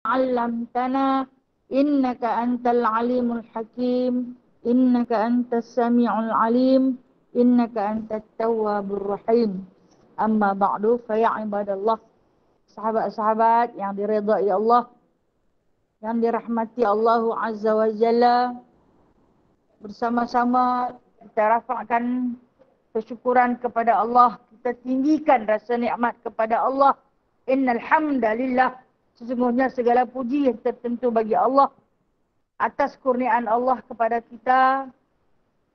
'allamtana innaka antal alimul hakim innaka antas sami'ul alim innaka antat tawwabur rahim. Amma ba'du fa ya ibadallah, sahabat-sahabat yang diridai Allah, yang dirahmati Allah Azza wa Jalla, bersama-sama kita rafakkan kesyukuran kepada Allah, kita tinggikan rasa nikmat kepada Allah. Innal hamdalillah, sesungguhnya segala puji yang tertentu bagi Allah atas kurniaan Allah kepada kita.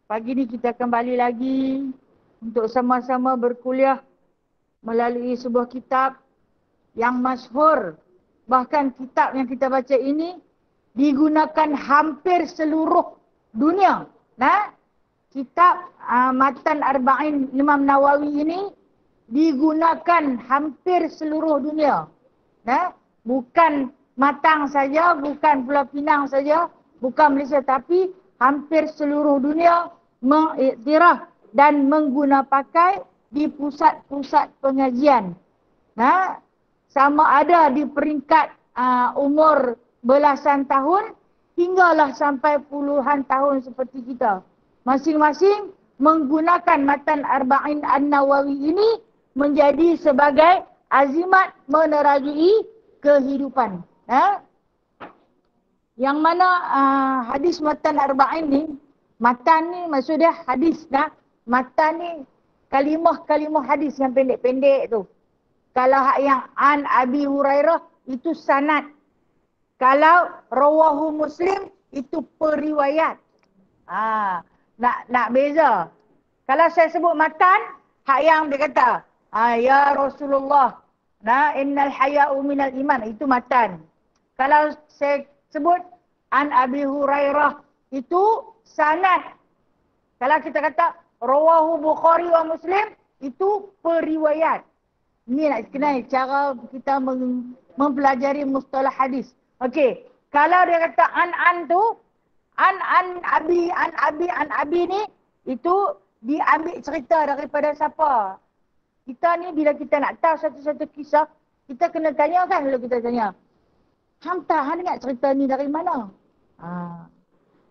Pagi ini kita kembali lagi untuk sama-sama berkuliah melalui sebuah kitab yang masyhur. Bahkan kitab yang kita baca ini digunakan hampir seluruh dunia. Nah, kitab Matan Arba'in Imam Nawawi ini digunakan hampir seluruh dunia. Nah, bukan Matang saja, bukan Pulau Pinang saja, bukan Malaysia, tapi hampir seluruh dunia mengiktiraf dan mengguna pakai di pusat-pusat pengajian. Nah, sama ada di peringkat umur belasan tahun hinggalah sampai puluhan tahun seperti kita. Masing-masing menggunakan Matan Arba'in An-Nawawi ini menjadi sebagai azimat menerajui kehidupan. Yang mana hadis Matan Arba'in ni, Matan ni maksudnya hadis. Matan ni kalimah-kalimah hadis yang pendek-pendek tu. Kalau yang An Abi Hurairah itu sanad. Kalau rawahu Muslim itu periwayat. Nak beza. Kalau saya sebut matan, hak yang dia kata, ya Rasulullah, innal haya'u minal iman, itu matan. Kalau saya sebut An Abi Hurairah, itu sanad. Kalau kita kata rawahu Bukhari wa Muslim, itu periwayat. Ini nak kenal cara kita mempelajari mustalah hadis. Okey, kalau dia kata an tu, an abi ni, itu diambil cerita daripada siapa? Kita ni bila kita nak tahu satu-satu kisah, kita kena tanya kan, kalau kita tanya, hang dengar cerita ni dari mana?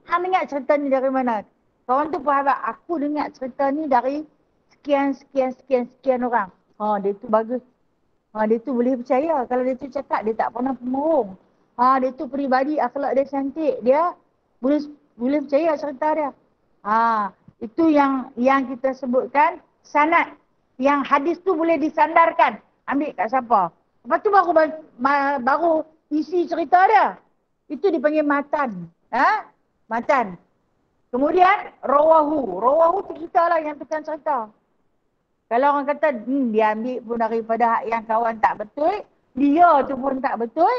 Hang dengar cerita ni dari mana? Kawan tu faham, aku dengar cerita ni dari sekian orang. Dia tu bagus. Dia tu boleh percaya. Kalau dia tu cakap, dia tak pernah pembohong. Dia tu peribadi, akhlak dia cantik. Dia boleh percaya cerita dia. Itu yang kita sebutkan sanad. Yang hadis tu boleh disandarkan. Ambil kat siapa. Lepas tu baru isi cerita dia. Itu dipanggil matan. Matan. Kemudian rawahu. Rawahu tu kita lah yang tukang cerita. Kalau orang kata, dia ambil pun daripada hak yang kawan tak betul, dia tu pun tak betul,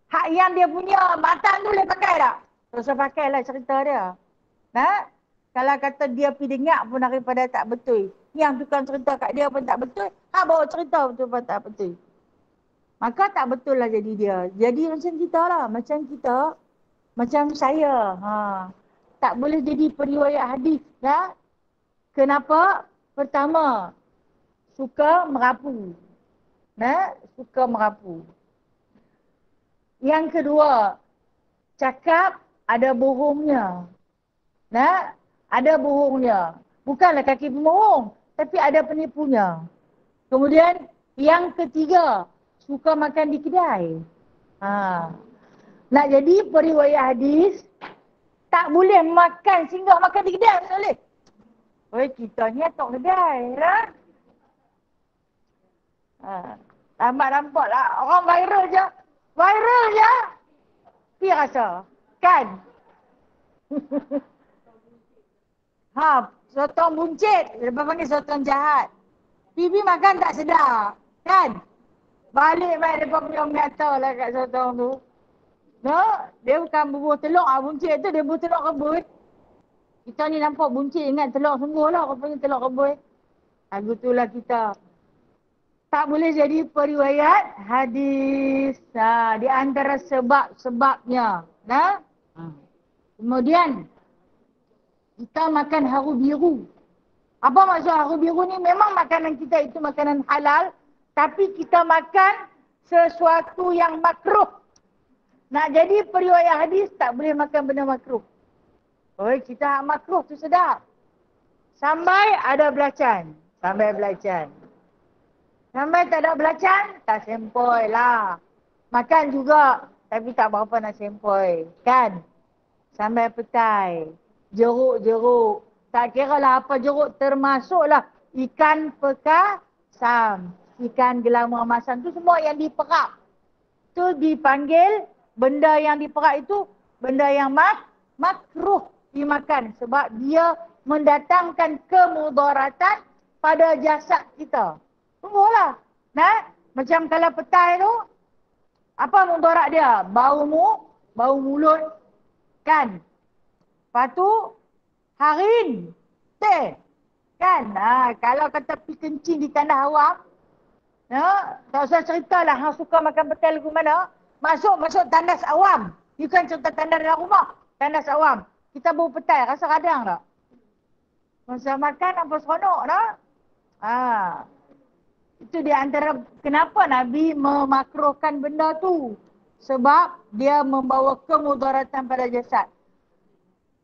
hak yang dia punya matan tu boleh pakai tak? Terus pakailah cerita dia. Kalau kata dia pergi dengar pun daripada tak betul, yang tukang cerita kat dia pun tak betul, hak bawa cerita betul pun tak betul. Maka tak betul lah jadi dia. Jadi macam kita lah, macam kita, macam saya. Tak boleh jadi periwayat hadis. Kenapa? Pertama, suka merapu. Suka merapu. Yang kedua, cakap ada bohongnya. Ada bohongnya. Bukanlah kaki pembohong, tapi ada penipunya. Kemudian, yang ketiga, suka makan di kedai. Nak jadi periwayat hadis, tak boleh singgah makan di kedai, tak boleh. Kita ni atok kedai lah. Nampak lah. Orang viral je. Viral je. Pergi rasa. Kan? Sotong buncit. Lepas panggil sotong jahat. Pipi makan tak sedap. Kan? Balik mereka punya mata lah kat sotong tu. Dia bukan bubuh telur. Buncit tu dia bubuh telur rebus. Kita ni nampak buncit, ingat telur sungguh lah. Rupanya telur rebus. Lagu itulah kita. Tak boleh jadi periwayat hadis. Di antara sebab-sebabnya. Kemudian, kita makan haru biru. Apa maksud haru biru ni? Memang makanan kita itu makanan halal. Tapi kita makan sesuatu yang makruh. Nak jadi periwayat hadis tak boleh makan benda makruh. Oh, kita makruh tu sedap. Sampai ada belacan. Sampai belacan. Sampai tak ada belacan, tak sempoi lah. Makan juga, tapi tak berapa nak sempoi. Kan? Sampai petai. Jeruk-jeruk. Tak kira lah apa jeruk, termasuklah ikan pekasam. Ikan gelama emasam tu semua yang diperak. Tu dipanggil, benda yang diperak itu, benda yang makruh dimakan. Sebab dia mendatangkan kemudaratan pada jasad kita. Tunggulah. Nah, macam kalau petai tu, apa mudarat dia? Bau mulut. Kan? Lepas tu, harin. Teh. Kan? Kalau kata pergi kencing di tanah awam, tak usah ceritalah hang suka makan petai lagu mana. Masuk tandas awam. Bukan cerita tandas dalam rumah. Tandas awam. Kita bau petai. Rasa radang tak? Masa makan apa seronok tak? Itu di antara kenapa Nabi memakruhkan benda tu. Sebab dia membawa kemudaratan pada jasad.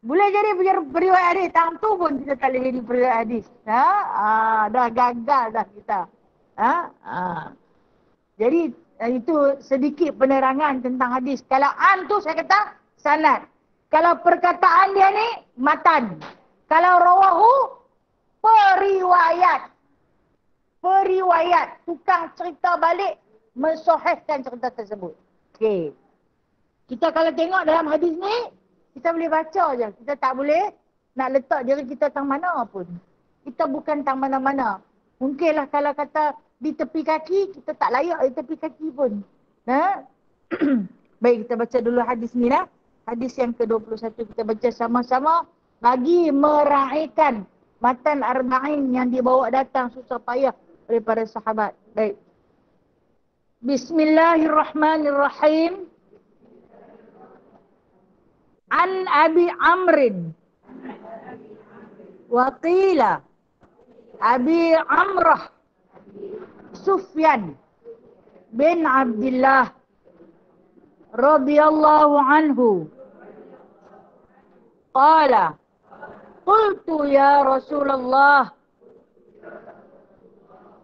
Boleh jadi periwayat hadis. Tang tu pun kita tak boleh jadi periwayat hadis. Dah gagal dah kita. Jadi itu sedikit penerangan tentang hadis. Kalau an tu saya kata sanad. Kalau perkataan dia ni matan. Kalau rawahu periwayat. Tukang cerita balik mensahihkan cerita tersebut. Okey. Kita kalau tengok dalam hadis ni, kita boleh baca je. Kita tak boleh nak letak diri kita tang mana pun. Kita bukan tang mana-mana. Mungkinlah kalau kata di tepi kaki, kita tak layak di tepi kaki pun. Baik, kita baca dulu hadis ni lah. Hadis yang ke-21 kita baca sama-sama bagi meraihkan matan arba'in yang dibawa datang susah payah oleh para sahabat. Baik. Bismillahirrahmanirrahim. An Abi Amrin. Wa qila Abi Amrah. Sufyan bin Abdullah radhiyallahu anhu. Qala qultu ya Rasulullah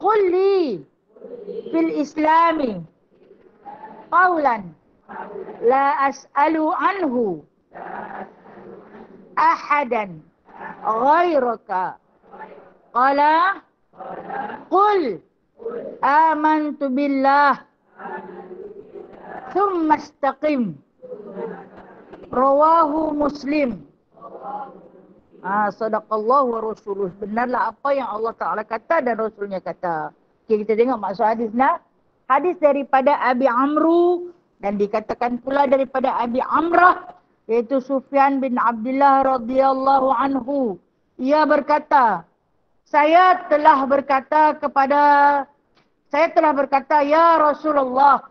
qul li fil islami qawlan la as'alu anhu ahadan ghairaka. Qala qul amantu billah thumma istaqim. Rawahu Muslim. Sadaqallahu wa rasuluh. Benarlah apa yang Allah Ta'ala kata dan Rasulnya kata. Okay, kita tengok maksud hadis nak. Hadis daripada Abi Amru dan dikatakan pula daripada Abi Amrah, iaitu Sufyan bin Abdullah radhiyallahu anhu. Ia berkata, saya telah berkata, ya Rasulullah,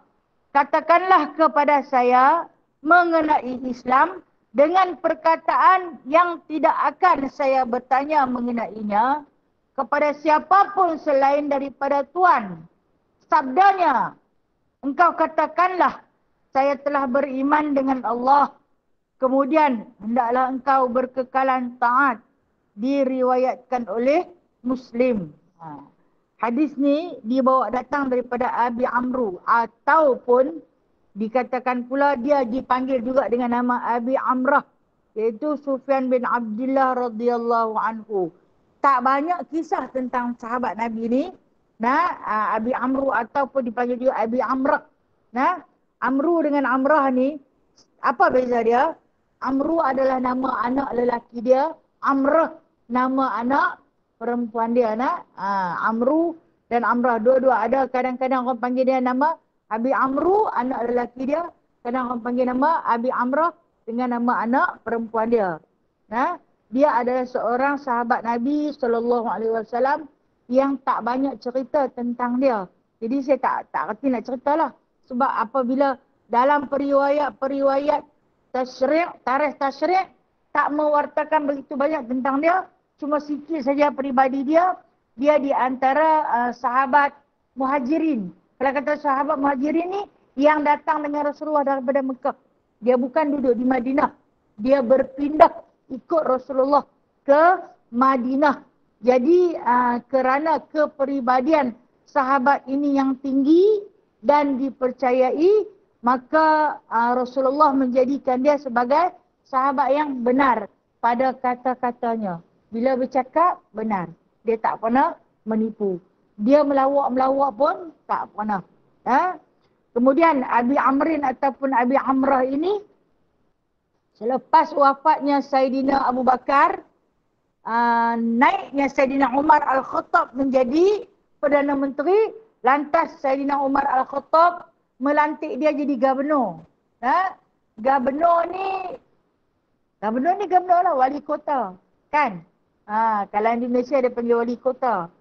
katakanlah kepada saya mengenai Islam dengan perkataan yang tidak akan saya bertanya mengenainya kepada siapapun selain daripada Tuhan. Sabdanya, engkau katakanlah, saya telah beriman dengan Allah. Kemudian, hendaklah engkau berkekalan taat. Diriwayatkan oleh Muslim. Hadis ni dibawa datang daripada Abi Amru. Ataupun dikatakan pula dia dipanggil juga dengan nama Abi Amrah, iaitu Sufyan bin Abdullah radhiyallahu anhu. Tak banyak kisah tentang sahabat Nabi ni. Abi Amru ataupun dipanggil juga Abi Amrah. Amru dengan Amrah ni, apa beza dia? Amru adalah nama anak lelaki dia. Amrah nama anak perempuan dia. Amru dan Amrah dua-dua ada. Kadang-kadang orang panggil dia nama Abi Amru, anak lelaki dia. Kadang orang panggil nama Abi Amrah dengan nama anak perempuan dia. Dia adalah seorang sahabat Nabi SAW yang tak banyak cerita tentang dia. Jadi saya tak reti nak ceritalah. Sebab apabila dalam periwayat tarikh tasyri' tak mewartakan begitu banyak tentang dia. Cuma sikit saja peribadi dia. Dia di antara sahabat muhajirin. Kalau kata sahabat muhajirin ni, yang datang dengan Rasulullah daripada Mekah. Dia bukan duduk di Madinah. Dia berpindah ikut Rasulullah ke Madinah. Jadi kerana kepribadian sahabat ini yang tinggi dan dipercayai, maka Rasulullah menjadikan dia sebagai sahabat yang benar pada kata-katanya. Bila bercakap, benar. Dia tak pernah menipu. Dia melawak-melawak pun tak pernah. Kemudian Abi Amrin ataupun Abi Amrah ini, selepas wafatnya Saidina Abu Bakar, naiknya Saidina Umar Al-Khattab menjadi Perdana Menteri, lantas Saidina Umar Al-Khattab melantik dia jadi gubernur. Gubernur ni gubernur lah, wali kota. Kan? Kalau di Malaysia dia panggil wali kota.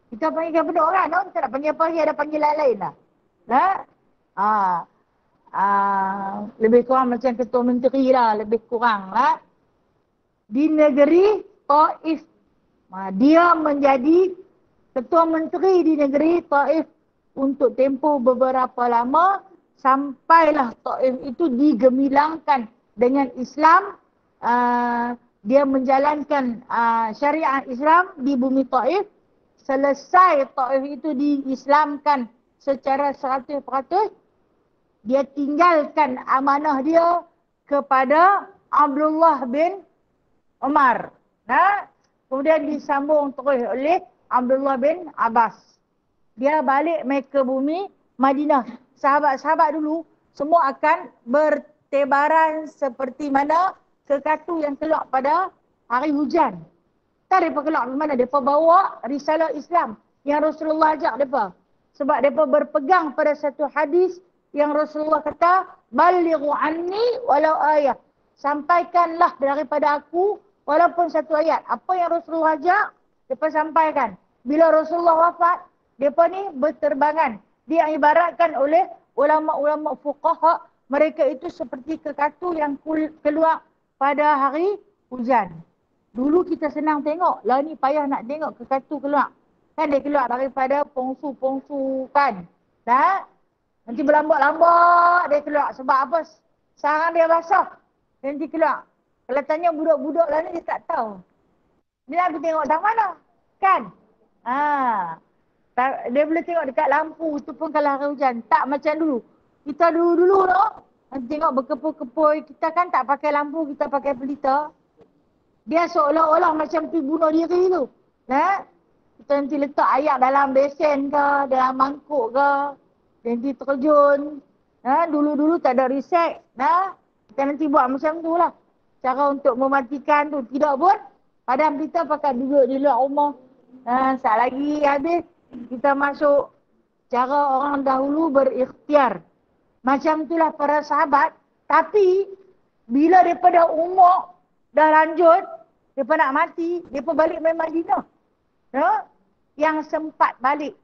Kita panggil gubernur kan? Kita nak panggil apa lagi? Ada panggilan lain lah. Lebih kurang macam ketua menteri lah, lebih kurang lah. Di negeri Taif, dia menjadi ketua menteri di negeri Taif untuk tempoh beberapa lama, sampailah Taif itu digemilangkan dengan Islam. Dia menjalankan syariat Islam di bumi Taif. Selesai Taif itu diislamkan secara 100%, dia tinggalkan amanah dia kepada Abdullah bin Umar. Kemudian disambung terus oleh Abdullah bin Abbas. Dia balik mai ke bumi Madinah. Sahabat-sahabat dulu semua akan bertebaran seperti mana kekatu yang keluar pada hari hujan. Tak mereka keluar ke mana? Mereka bawa risalah Islam yang Rasulullah ajak mereka. Sebab mereka berpegang pada satu hadis yang Rasulullah kata, balighu anni walau ayat. Sampaikanlah daripada aku walaupun satu ayat. Apa yang Rasulullah ajak, mereka sampaikan. Bila Rasulullah wafat, mereka ni berterbangan. Dia ibaratkan oleh ulama-ulama fuqaha, mereka itu seperti kekatu yang keluar pada hari hujan. Dulu kita senang tengok, lah ni payah nak tengok kekatu keluar. Kan dia keluar daripada pongsu-pongsu kan. Nanti berlambak-lambak dia keluar. Sebab apa? Sarang dia basah. Nanti keluar. Kalau tanya budak-budak lah ni, dia tak tahu. Dia nak tengok dah mana. Kan? Dia boleh tengok dekat lampu tu pun kalau hari hujan. Tak macam dulu. Kita dulu-dulu tu, nanti tengok berkepul-kepul. Kita kan tak pakai lampu, kita pakai pelita. Dia seolah-olah macam pergi bunuh diri tu. Kita nanti letak air dalam besen ke, dalam mangkuk ke. Nanti terjun. Dulu-dulu tak ada riset. Kita nanti buat macam tu lah. Cara untuk mematikan tu. Tidak pun, padahal kita pakai duduk di luar rumah. Saat lagi habis, kita masuk. Cara orang dahulu berikhtiar. Macam itulah para sahabat. Tapi, bila daripada umur dah lanjut, mereka nak mati, mereka balik main Madinah. Yang sempat balik.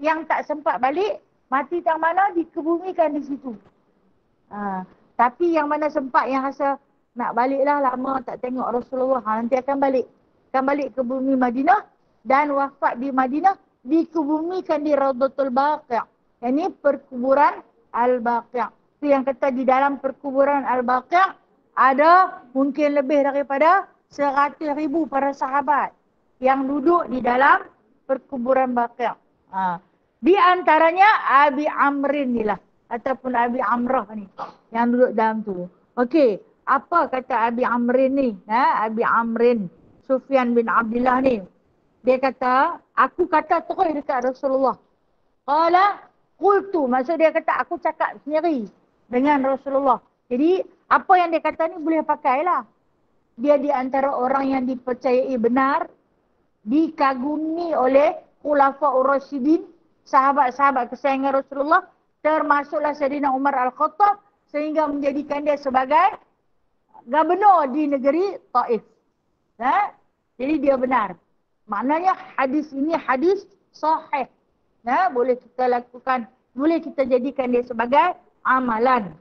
Yang tak sempat balik, mati tak mana, dikebumikan di situ. Tapi yang mana sempat, yang rasa nak baliklah lama tak tengok Rasulullah, nanti akan balik. Akan balik ke bumi Madinah dan wafat di Madinah, dikebumikan di Raudatul Baqi'. Yang ini perkuburan Al-Baqi'. Itu yang kata di dalam perkuburan Al-Baqi' ada mungkin lebih daripada 100,000 para sahabat yang duduk di dalam perkuburan Baqi'. Di antaranya Abi Amrin ni lah. Ataupun Abi Amrah ni. Yang duduk dalam tu. Okey. Apa kata Abi Amrin ni? Abi Amrin. Sufyan bin Abdullah ni. Dia kata, aku kata terus dekat Rasulullah. Qala qultu. Maksud dia kata, aku cakap sendiri dengan Rasulullah. Jadi, apa yang dia kata ni boleh pakailah. Dia di antara orang yang dipercayai benar. Dikagumi oleh Khulafa'ur Rasyidin. Sahabat-sahabat kesayangan Rasulullah, termasuklah Saidina Umar Al-Khattab, sehingga menjadikan dia sebagai gubernur di negeri Taif. Jadi dia benar. Maknanya hadis ini hadis sahih. Boleh kita lakukan, boleh kita jadikan dia sebagai amalan.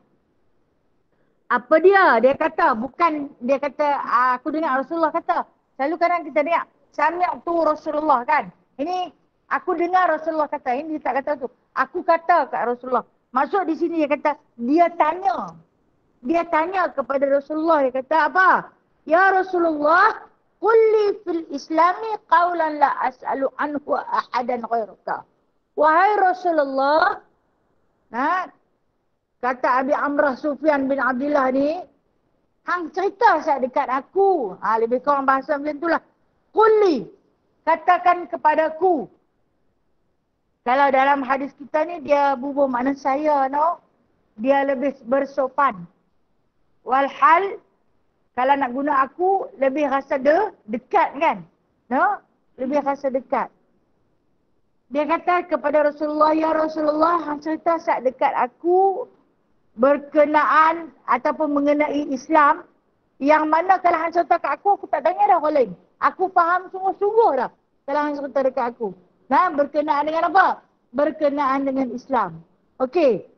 Apa dia? Dia kata, bukan dia kata, aku dengar Rasulullah kata. Selalu kadang kita dengar, sami'tu Rasulullah kan. Ini aku dengar Rasulullah kata, ini dia tak kata tu. Aku kata kat Rasulullah. Maksud di sini dia kata, dia tanya. Dia tanya kepada Rasulullah, dia kata apa? Ya Rasulullah, qulli fil islami qawlan la as'alu anhu ahadan ghairaka. Wahai Rasulullah, nah, kata Abi Amrah Sufyan bin Abdullah ni, hang cerita saat dekat aku. Lebih kurang bahasa macam itulah. Qulli, katakan kepadaku. Kalau dalam hadis kita ni, dia bubuh makna saya, no? Dia lebih bersopan. Walhal, kalau nak guna aku, lebih rasa dekat kan? No? Lebih rasa dekat. Dia kata kepada Rasulullah, ya Rasulullah, hang cerita saat dekat aku berkenaan ataupun mengenai Islam, yang mana kalau hang cerita kat aku tak tanya dah orang lain. Aku faham sungguh-sungguh dah kalau hang cerita dekat aku. Nah, berkenaan dengan apa? Berkenaan dengan Islam. Okey.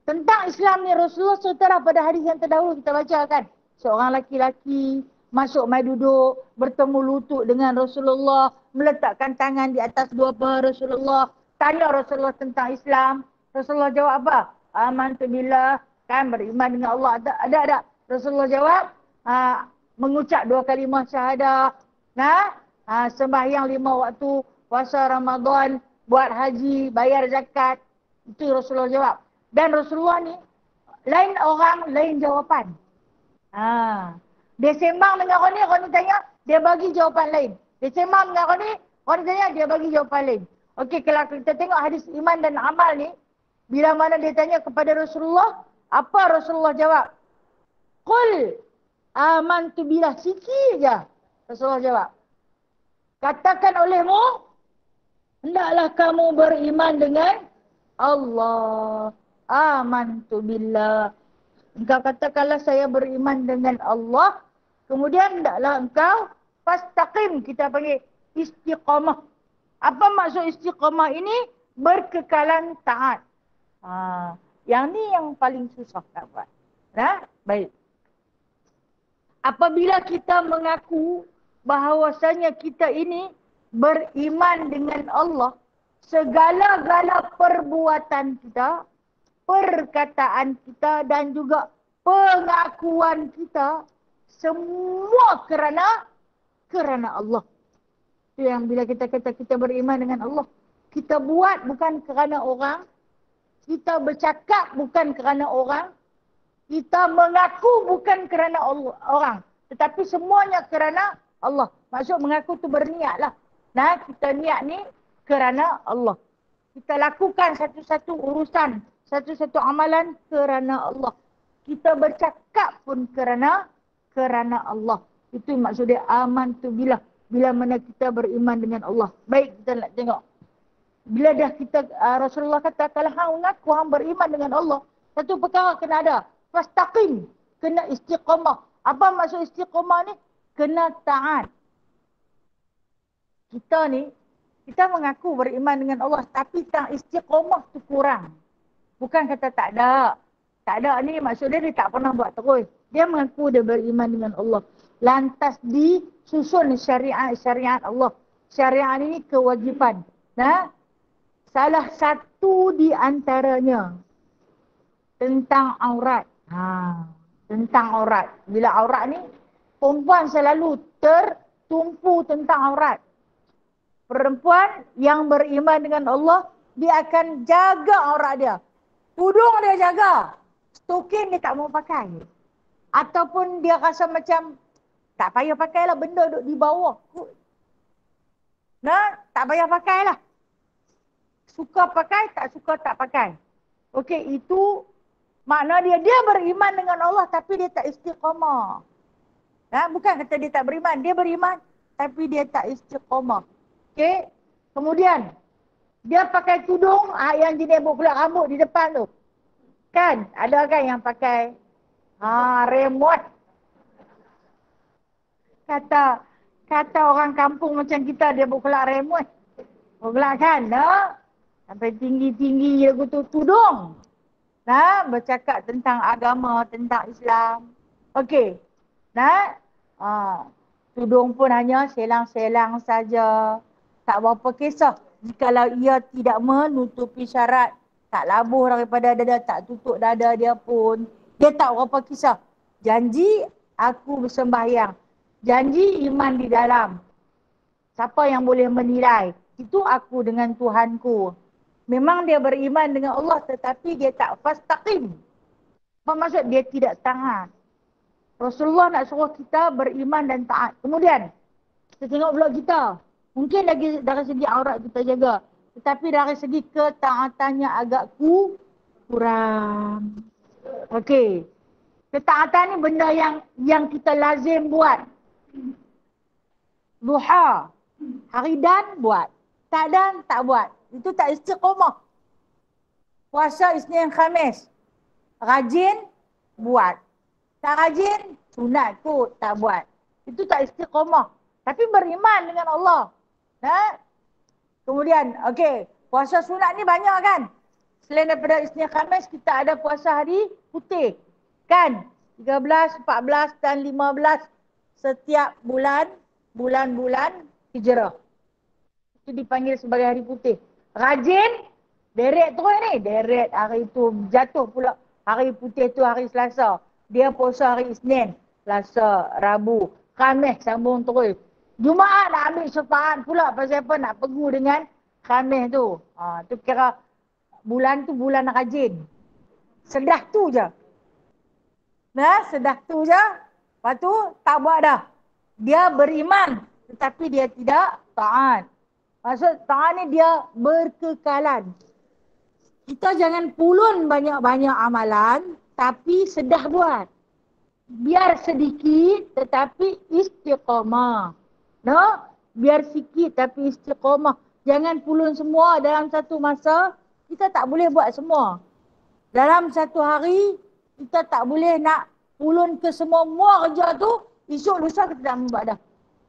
Tentang Islam ni Rasulullah cerita dah pada hadis yang terdahulu kita baca kan. Seorang laki-laki masuk mai duduk, bertemu lutut dengan Rasulullah, meletakkan tangan di atas dua paha Rasulullah, tanya Rasulullah tentang Islam. Rasulullah jawab apa? Amantu billah, kan beriman dengan Allah. Ada. Rasulullah jawab, mengucap dua kalimah syahadah, sembahyang 5 waktu, puasa Ramadan, buat haji, bayar zakat. Itu Rasulullah jawab. Dan Rasulullah ni, lain orang, lain jawapan. Dia sembang dengan orang ni tanya, dia bagi jawapan lain. Dia sembang dengan orang ni tanya, dia bagi jawapan lain. Okey, kalau kita tengok hadis iman dan amal ni, bila mana dia tanya kepada Rasulullah, apa Rasulullah jawab? Qul amantu billah, sikit je Rasulullah jawab. Katakan olehmu, hendaklah kamu beriman dengan Allah. Amantu billah. Engkau katakanlah saya beriman dengan Allah. Kemudian hendaklah engkau fastaqim, kita panggil istiqamah. Apa maksud istiqamah ini? Berkekalan taat. Yang ni yang paling susah nak buat. Baik. Apabila kita mengaku bahawasanya kita ini beriman dengan Allah, segala-gala perbuatan kita, perkataan kita dan juga pengakuan kita, semua kerana Allah. Itu yang bila kita kata kita beriman dengan Allah, kita buat bukan kerana orang, kita bercakap bukan kerana orang, kita mengaku bukan kerana orang, tetapi semuanya kerana Allah. Maksud mengaku tu berniat lah. Kita niat ni kerana Allah. Kita lakukan satu-satu urusan, satu-satu amalan kerana Allah. Kita bercakap pun kerana Allah. Itu maksud dia aman tu bila mana kita beriman dengan Allah. Baik, kita nak tengok. Bila dah kita, Rasulullah kata, kalau hang mengaku hang beriman dengan Allah, satu perkara kena ada. Fastaqim, kena istiqamah. Apa maksud istiqamah ni? Kena taat. Kita ni, kita mengaku beriman dengan Allah, tapi tang istiqamah tu kurang. Bukan kata tak ada. Tak ada ni maksudnya dia tak pernah buat terus. Dia mengaku dia beriman dengan Allah. Lantas disusun syariat Allah. Syariat ini kewajipan. Salah satu di antaranya tentang aurat. Tentang aurat. Bila aurat ni, perempuan selalu tertumpu tentang aurat. Perempuan yang beriman dengan Allah, dia akan jaga aurat dia. Tudung dia jaga. Stokin dia tak mau pakai. Ataupun dia rasa macam, tak payah pakailah, benda duduk di bawah. Tak payah pakailah. Suka pakai, tak suka tak pakai. Okey, itu makna dia beriman dengan Allah tapi dia tak istiqamah. Bukan kata dia tak beriman, dia beriman tapi dia tak istiqamah. Okey, kemudian dia pakai tudung yang jenis buat rambut di depan tu. Kan, ada kan yang pakai remote. Kata orang kampung macam kita, dia buat kelak remote. Buat kan, sampai tinggi-tinggi dia tu tudung. Bercakap tentang agama, tentang Islam. Okey. Tudung pun hanya selang-selang saja. Tak berapa kisah. Jikalau ia tidak menutupi syarat. tak labuh daripada dada, tak tutup dada dia pun. Dia tak berapa kisah. Janji aku bersembahyang. Janji iman di dalam. Siapa yang boleh menilai? Itu aku dengan Tuhanku. Memang dia beriman dengan Allah tetapi dia tak fastaqim. Apa maksud? Dia tidak taat. Rasulullah nak suruh kita beriman dan taat. Kemudian, kita tengok pula kita. Mungkin lagi dari segi aurat kita jaga. Tetapi dari segi ketaatannya agak kurang. Okey. Ketaatan ni benda yang kita lazim buat. Duha. Hari dan buat. Tak dan tak buat. Itu tak istiqomah. Puasa Isnin Khamis. Rajin buat. Tak rajin sunat kot tak buat. Itu tak istiqomah. Tapi beriman dengan Allah. Ha? Kemudian, okey, puasa sunat ni banyak kan? Selain daripada Isnin Khamis, kita ada puasa hari putih. Kan? 13, 14 dan 15 setiap bulan-bulan hijrah. Itu dipanggil sebagai hari putih. Rajin, deret terus ni. Deret hari tu jatuh pula. Hari putih tu hari Selasa. Dia puasa hari Isnin, Selasa, Rabu, Khamis sambung terus. Jumaat nak ambil syafaat pula pasal apa nak pegu dengan Khamis tu. Tu kira bulan tu bulan rajin. Sedah tu je. Nah, sedah tu je. Lepas tu tak buat dah. Dia beriman tetapi dia tidak taat. Maksud taat ni dia berkekalan. Kita jangan pulun banyak-banyak amalan tapi sedah buat. Biar sedikit tetapi istiqamah. No? Biar sikit tapi istiqamah. Jangan pulun semua dalam satu masa. Kita tak boleh buat semua. Dalam satu hari, kita tak boleh nak pulun ke semua kerja tu. Esok lusa kita tak buat dah.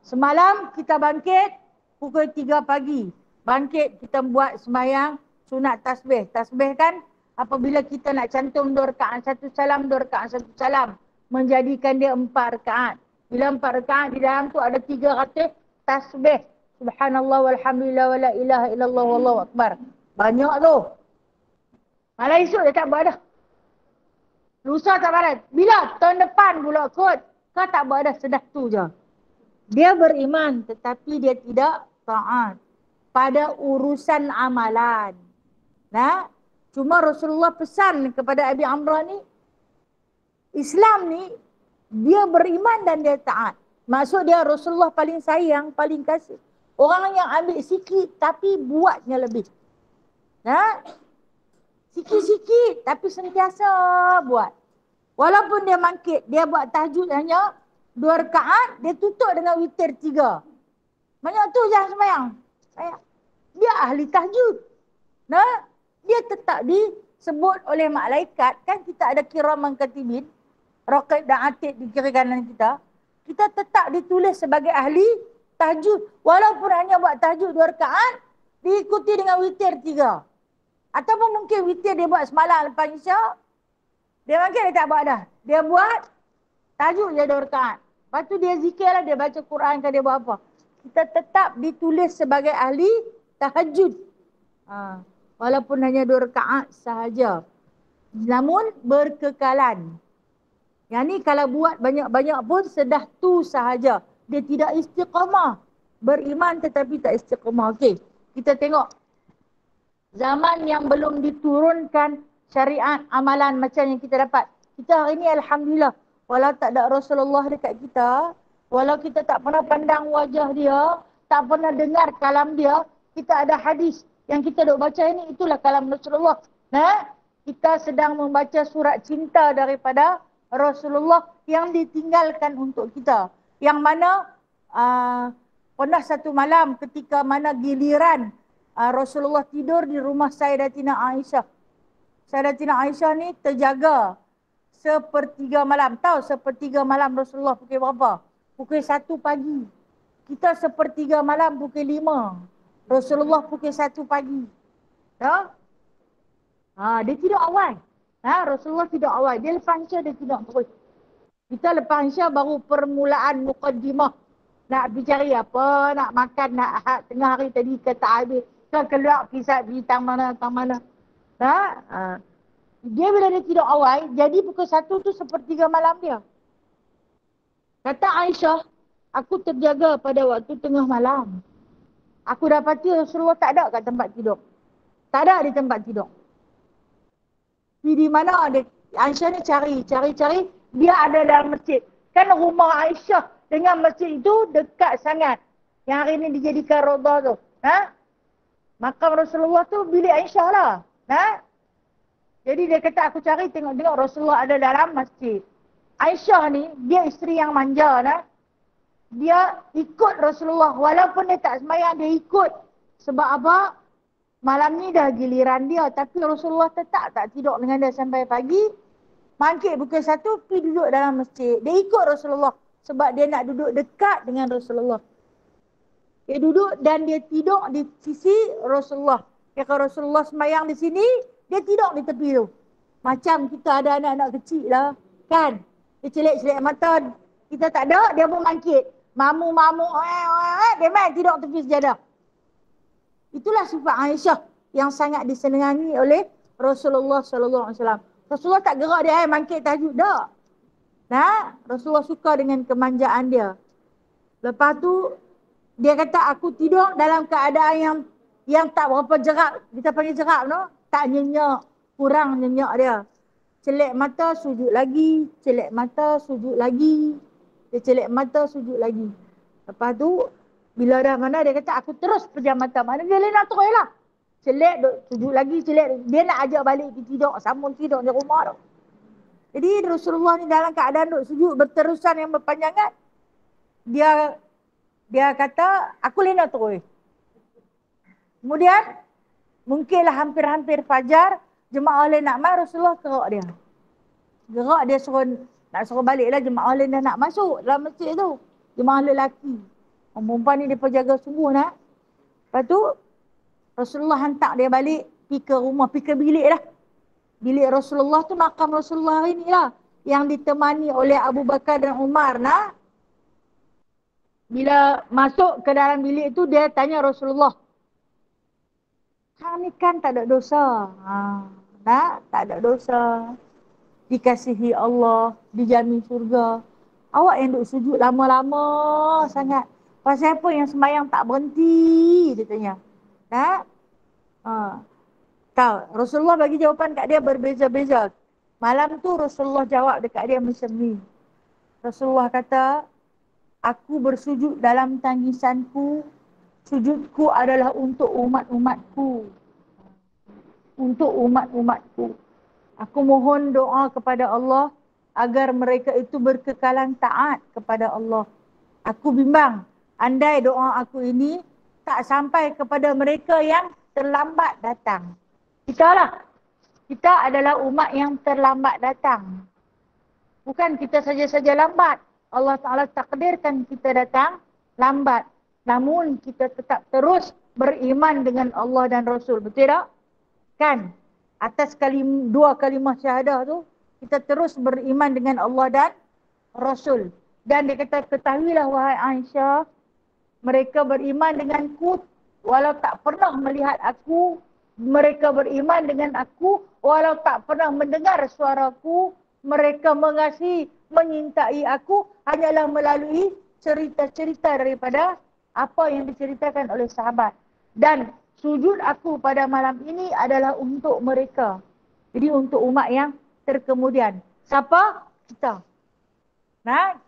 Semalam kita bangkit pukul 3 pagi. Bangkit kita buat sembahyang sunat tasbih. Tasbih kan apabila kita nak cantum 2 rakaat satu salam, 2 rakaat satu salam. Menjadikan dia 4 rakaat. Bila 4 rakaat di dalam tu ada 300 tasbih. Subhanallah walhamdulillah wala ilaha illallah wallahu akbar. Banyak tu. Malah esok dia tak buat dah. Lusa tak buat. Bila? Tahun depan pula kot. Kau tak buat dah, sedah tu je. Dia beriman tetapi dia tidak taat pada urusan amalan. Nah, cuma Rasulullah pesan kepada Abi Amrah ni, Islam ni dia beriman dan dia taat. Maksud dia Rasulullah paling sayang, paling kasih. Orang yang ambil sikit tapi buatnya lebih. Nah, sikit-sikit tapi sentiasa buat. Walaupun dia mangkit, dia buat tahajud hanya 2 rakaat, dia tutup dengan witir 3. Banyak tu je sembahyang. Dia ahli tahajud. Nah, dia tetap disebut oleh malaikat, kan kita ada kiraman katibin, Raqib dan Atid di kiri kanan kita. Kita tetap ditulis sebagai ahli tahajud. Walaupun hanya buat tahajud 2 rakaat, diikuti dengan witir 3. Ataupun mungkin witir dia buat semalam lepas isyak, dia mungkin dia tak buat dah. Dia buat tahajud je 2 rakaat. Lepas tu dia zikir lah, dia baca Quran ke dia buat apa. Kita tetap ditulis sebagai ahli tahajud. Walaupun hanya 2 rakaat sahaja. Namun berkekalan. Yang ni kalau buat banyak-banyak pun sedah tu sahaja. Dia tidak istiqamah. Beriman tetapi tak istiqamah. Okey, kita tengok. Zaman yang belum diturunkan syariat amalan macam yang kita dapat. Kita hari ni Alhamdulillah. Walau tak ada Rasulullah dekat kita. Walau kita tak pernah pandang wajah dia. Tak pernah dengar kalam dia. Kita ada hadis yang kita duk baca ini. Itulah kalam Rasulullah. Nah, kita sedang membaca surat cinta daripada Rasulullah yang ditinggalkan untuk kita. Yang mana pernah satu malam ketika mana giliran Rasulullah tidur di rumah Sayyidatina Aisyah. Sayyidatina Aisyah ni terjaga sepertiga malam. Tahu sepertiga malam Rasulullah pukul berapa? Pukul 1 pagi. Kita sepertiga malam pukul 5. Rasulullah pukul 1 pagi. Tahu? Dia tidur awal. Rasulullah tidur awal. Dia lepas Isya dia tidur terus. Kita lepas Isya baru permulaan muqaddimah. Nak pergi cari apa, nak makan, nak tengah hari tadi kata habis. Kita keluar pergi taman mana. Dia bila dia tidur awal, jadi pukul 1 tu sepertiga malam dia. Kata Aisyah, aku terjaga pada waktu tengah malam. Aku dapati Rasulullah tak ada kat tempat tidur. Tak ada di tempat tidur. Di mana ada? Aisyah ni cari. Dia ada dalam masjid. Kan rumah Aisyah dengan masjid itu dekat sangat. Yang hari ni dijadikan rodah tu. Makam Rasulullah tu bilik Aisyah lah. Jadi dia kata aku cari tengok Rasulullah ada dalam masjid. Aisyah ni, dia isteri yang manja. Dia ikut Rasulullah. Walaupun dia tak sembahyang, dia ikut. Sebab apa? Malam ni dah giliran dia. Tapi Rasulullah tetap tak tidur dengan dia sampai pagi. Mangkit pukul 1, pergi duduk dalam masjid. Dia ikut Rasulullah. Sebab dia nak duduk dekat dengan Rasulullah. Dia duduk dan dia tidur di sisi Rasulullah. Kalau Rasulullah sembahyang di sini, dia tidur di tepi tu. Macam kita ada anak-anak kecil lah. Kan? Dia celik-celik mata. Kita tak ada, dia pun mangkit. Mamu-mamu, dia main tidur tepi sejadah. Itulah sifat Aisyah yang sangat disenangi oleh Rasulullah SAW. Rasulullah tak gerak dia mangkit tahajud dah. Rasulullah suka dengan kemanjaan dia. Lepas tu dia kata aku tidur dalam keadaan yang tak berapa jerak. Kita panggil jerak tu, tak nyenyak, kurang nyenyak dia. Celik mata sujud lagi, celik mata sujud lagi. Dia celik mata sujud lagi. Lepas tu bila dah mana dia kata aku terus pejam mata. Mana dia nak terus lah. Celik sujud lagi, celik. Dia nak ajak balik pergi tidur, sambung tidur di rumah tu. Jadi Rasulullah ni dalam keadaan duk sujud berterusan yang berpanjangan. Dia kata aku lena terus. Kemudian mungkinlah hampir-hampir fajar, jemaah lain nak mai, Rasulullah gerak dia. Gerak dia nak suruh baliklah jemaah lain dah nak masuk dalam masjid tu. Jemaah lelaki. Perempuan ni dia penjaga sungguh nak. Lepas tu Rasulullah hantar dia balik pergi ke rumah, pergi ke bilik lah. Bilik Rasulullah tu makam Rasulullah ini lah. Yang ditemani oleh Abu Bakar dan Umar. Bila masuk ke dalam bilik tu dia tanya Rasulullah. Hang ni kan tak ada dosa. Tak ada dosa. Dikasihi Allah, dijamin surga. Awak yang duk sujud lama-lama sangat. Pasal apa yang sembahyang tak berhenti? Dia tanya. Tahu, Rasulullah bagi jawapan kat dia berbeza-beza. Malam tu Rasulullah jawab dekat dia macam ni. Rasulullah kata, aku bersujud dalam tangisanku. Sujudku adalah untuk umat-umatku. Untuk umat-umatku. Aku mohon doa kepada Allah agar mereka itu berkekalan taat kepada Allah. Aku bimbang, andai doa aku ini tak sampai kepada mereka yang terlambat datang. Kita adalah umat yang terlambat datang. Bukan kita saja-saja lambat. Allah Ta'ala takdirkan kita datang lambat. Namun kita tetap terus beriman dengan Allah dan Rasul. Betul tak? Kan? Atas dua kalimah syahadah tu, kita terus beriman dengan Allah dan Rasul. Dan dia kata, ketahuilah wahai Aisyah, mereka beriman denganku walau tak pernah melihat aku. Mereka beriman dengan aku walau tak pernah mendengar suaraku. Mereka mengasihi, menyintai aku hanyalah melalui cerita-cerita daripada apa yang diceritakan oleh sahabat. Dan sujud aku pada malam ini adalah untuk mereka. Jadi untuk umat yang terkemudian. Siapa? Kita.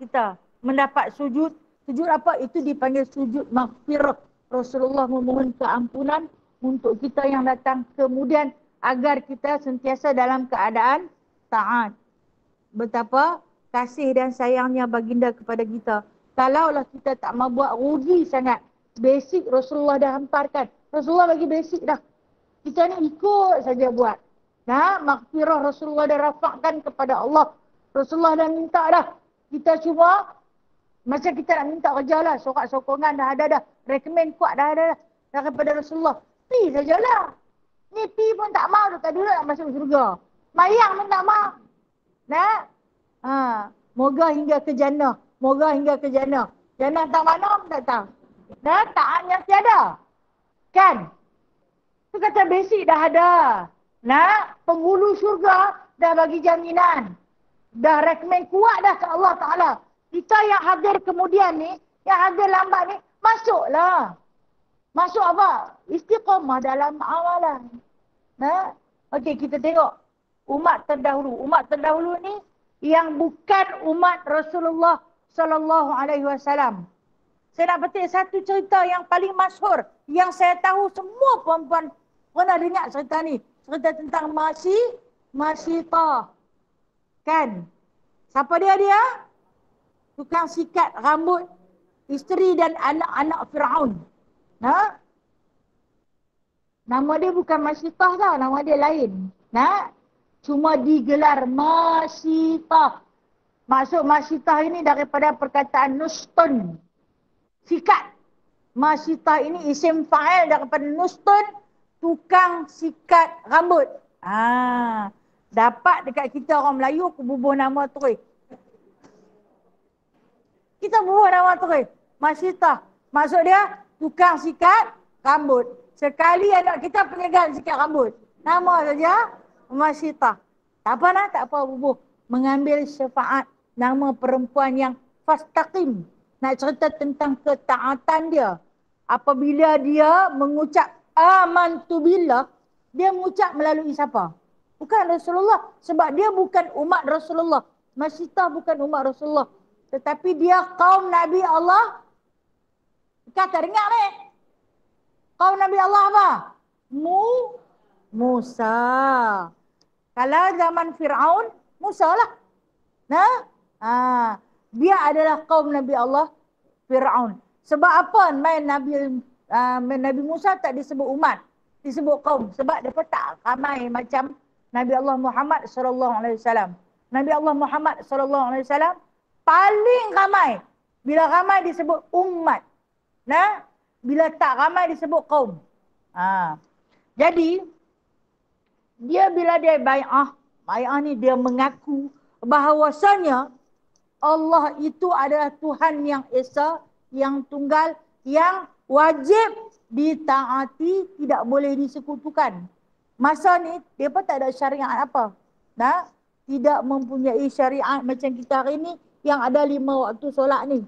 Kita mendapat sujud. Sujud apa? Itu dipanggil sujud maghfirah. Rasulullah memohon keampunan untuk kita yang datang kemudian agar kita sentiasa dalam keadaan taat. Betapa kasih dan sayangnya baginda kepada kita. Kalaulah kita tak mau buat, rugi sangat. Basic Rasulullah dah hamparkan. Rasulullah bagi basic dah. Kita ni ikut saja buat. Maghfirah Rasulullah dah rafakkan kepada Allah. Rasulullah dah minta dah. Kita cuma macam kita nak minta kerja lah. Sorak-sokongan dah ada dah. Recommend kuat dah ada dah. Daripada Rasulullah. Pi sajalah. Ni pi pun tak mau. Tak dulu nak masuk surga. Mayang pun tak mau. Moga hingga ke jannah. Moga hingga ke jannah. Jannah tak mana pun tak tahu. Taatnya tiada. Kan? Tu kata basic dah ada. Nah, penghulu syurga dah bagi jaminan. Dah rekomen kuat dah ke Allah Ta'ala. Kita yang hadir kemudian ni, yang hadir lambat ni, masuklah. Masuk apa? Istiqamah dalam amalan. Nah, okey, kita tengok umat terdahulu. Umat terdahulu ni yang bukan umat Rasulullah sallallahu alaihi wasallam. Saya nak petik satu cerita yang paling masyhur, yang saya tahu semua perempuan pernah dengar cerita ni. Cerita tentang Masyitah. Kan? Siapa dia? Tukang sikat rambut isteri dan anak-anak Firaun. Nah, nama dia bukan Masyitah tau, nama dia lain. Nah, cuma digelar Masyitah. Maksud Masyitah ini daripada perkataan nustun, sikat. Masyitah ini isim fa'il daripada nustun, tukang sikat rambut. Dapat dekat kita orang Melayu, aku bubuh nama terus. Kita bubuh nama terus. Masyitah. Maksud dia, tukang sikat rambut. Sekali anak kita penyegat sikat rambut. Nama saja Masyitah. Tak apa nak, tak apa bubuh. Mengambil syafaat nama perempuan yang fastaqim. Nak cerita tentang ketaatan dia. Apabila dia mengucap amantu billah, dia mengucap melalui siapa? Bukan Rasulullah. Sebab dia bukan umat Rasulullah. Masyitah bukan umat Rasulullah. Tetapi dia kaum Nabi Allah. Kata dengar ni. Kaum Nabi Allah apa? Musa. Kalau zaman Fir'aun, Musa lah. Nah, dia adalah kaum Nabi Allah, Fir'aun. Sebab apa main Nabi Musa tak disebut umat, disebut kaum? Sebab dia tak ramai macam Nabi Allah Muhammad SAW. Nabi Allah Muhammad SAW paling ramai. Bila ramai disebut umat. Nah, bila tak ramai disebut kaum. Jadi dia bila dia bai'ah ni dia mengaku bahawasanya Allah itu adalah Tuhan yang Esa, yang tunggal, yang wajib ditaati, tidak boleh disekutukan. Masa ni dia pun tak ada syariat apa. Nah, tidak mempunyai syariat macam kita hari ni yang ada 5 waktu solat ni.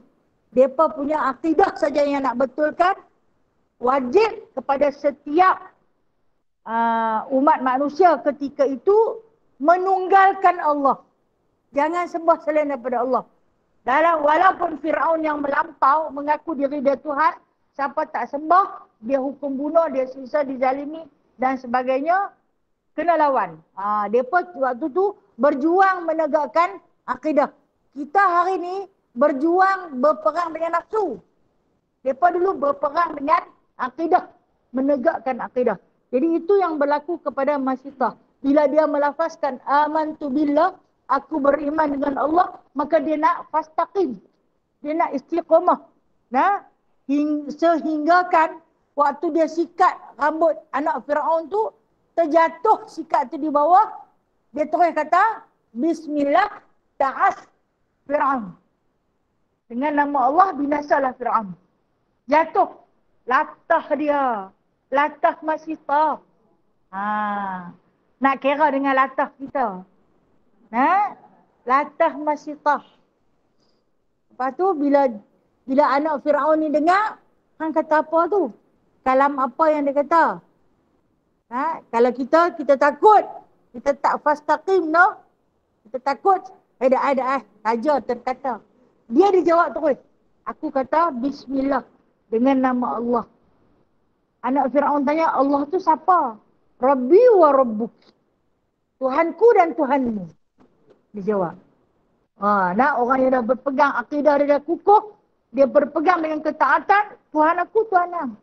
Mereka punya akidah saja yang nak betulkan. Wajib kepada setiap umat manusia ketika itu menunggalkan Allah. Jangan sembah selain daripada Allah. Walaupun Fir'aun yang melampau mengaku diri dia Tuhan, siapa tak sembah, dia hukum bunuh, dia siksa, dizalimi dan sebagainya, kena lawan. Mereka waktu tu berjuang menegakkan akidah. Kita hari ni berjuang berperang dengan nafsu. Mereka dulu berperang dengan akidah, menegakkan akidah. Jadi itu yang berlaku kepada Masyitah. Bila dia melafazkan amantu billah, aku beriman dengan Allah, maka dia nak fastaqim. Dia nak istiqamah. Nah, sehinggakan waktu dia sikat rambut anak Fir'aun tu, terjatuh sikat tu di bawah, dia terus kata, Bismillah ta'as Fir'aun. Dengan nama Allah, binasalah Fir'aun. Jatuh. Latah dia. Latah Masyitah. Nak kira dengan latah kita. Latah Masyitah. Lepas tu bila anak Fir'aun ni dengar, hang kata apa tu? Kalam apa yang dia kata? Kalau kita takut, kita tak fastaqim, no? Kita takut, saja terkata. Dia dijawab terus. Aku kata Bismillah dengan nama Allah. Anak Fir'aun tanya, Allah tu siapa? Rabbi wa Rabbuk. Tuhanku dan Tuhanmu. Dia jawab. Nak orang yang dah berpegang akidah dia dah kukuh, dia berpegang dengan ketaatan, Tuhan aku, Tuhan aku.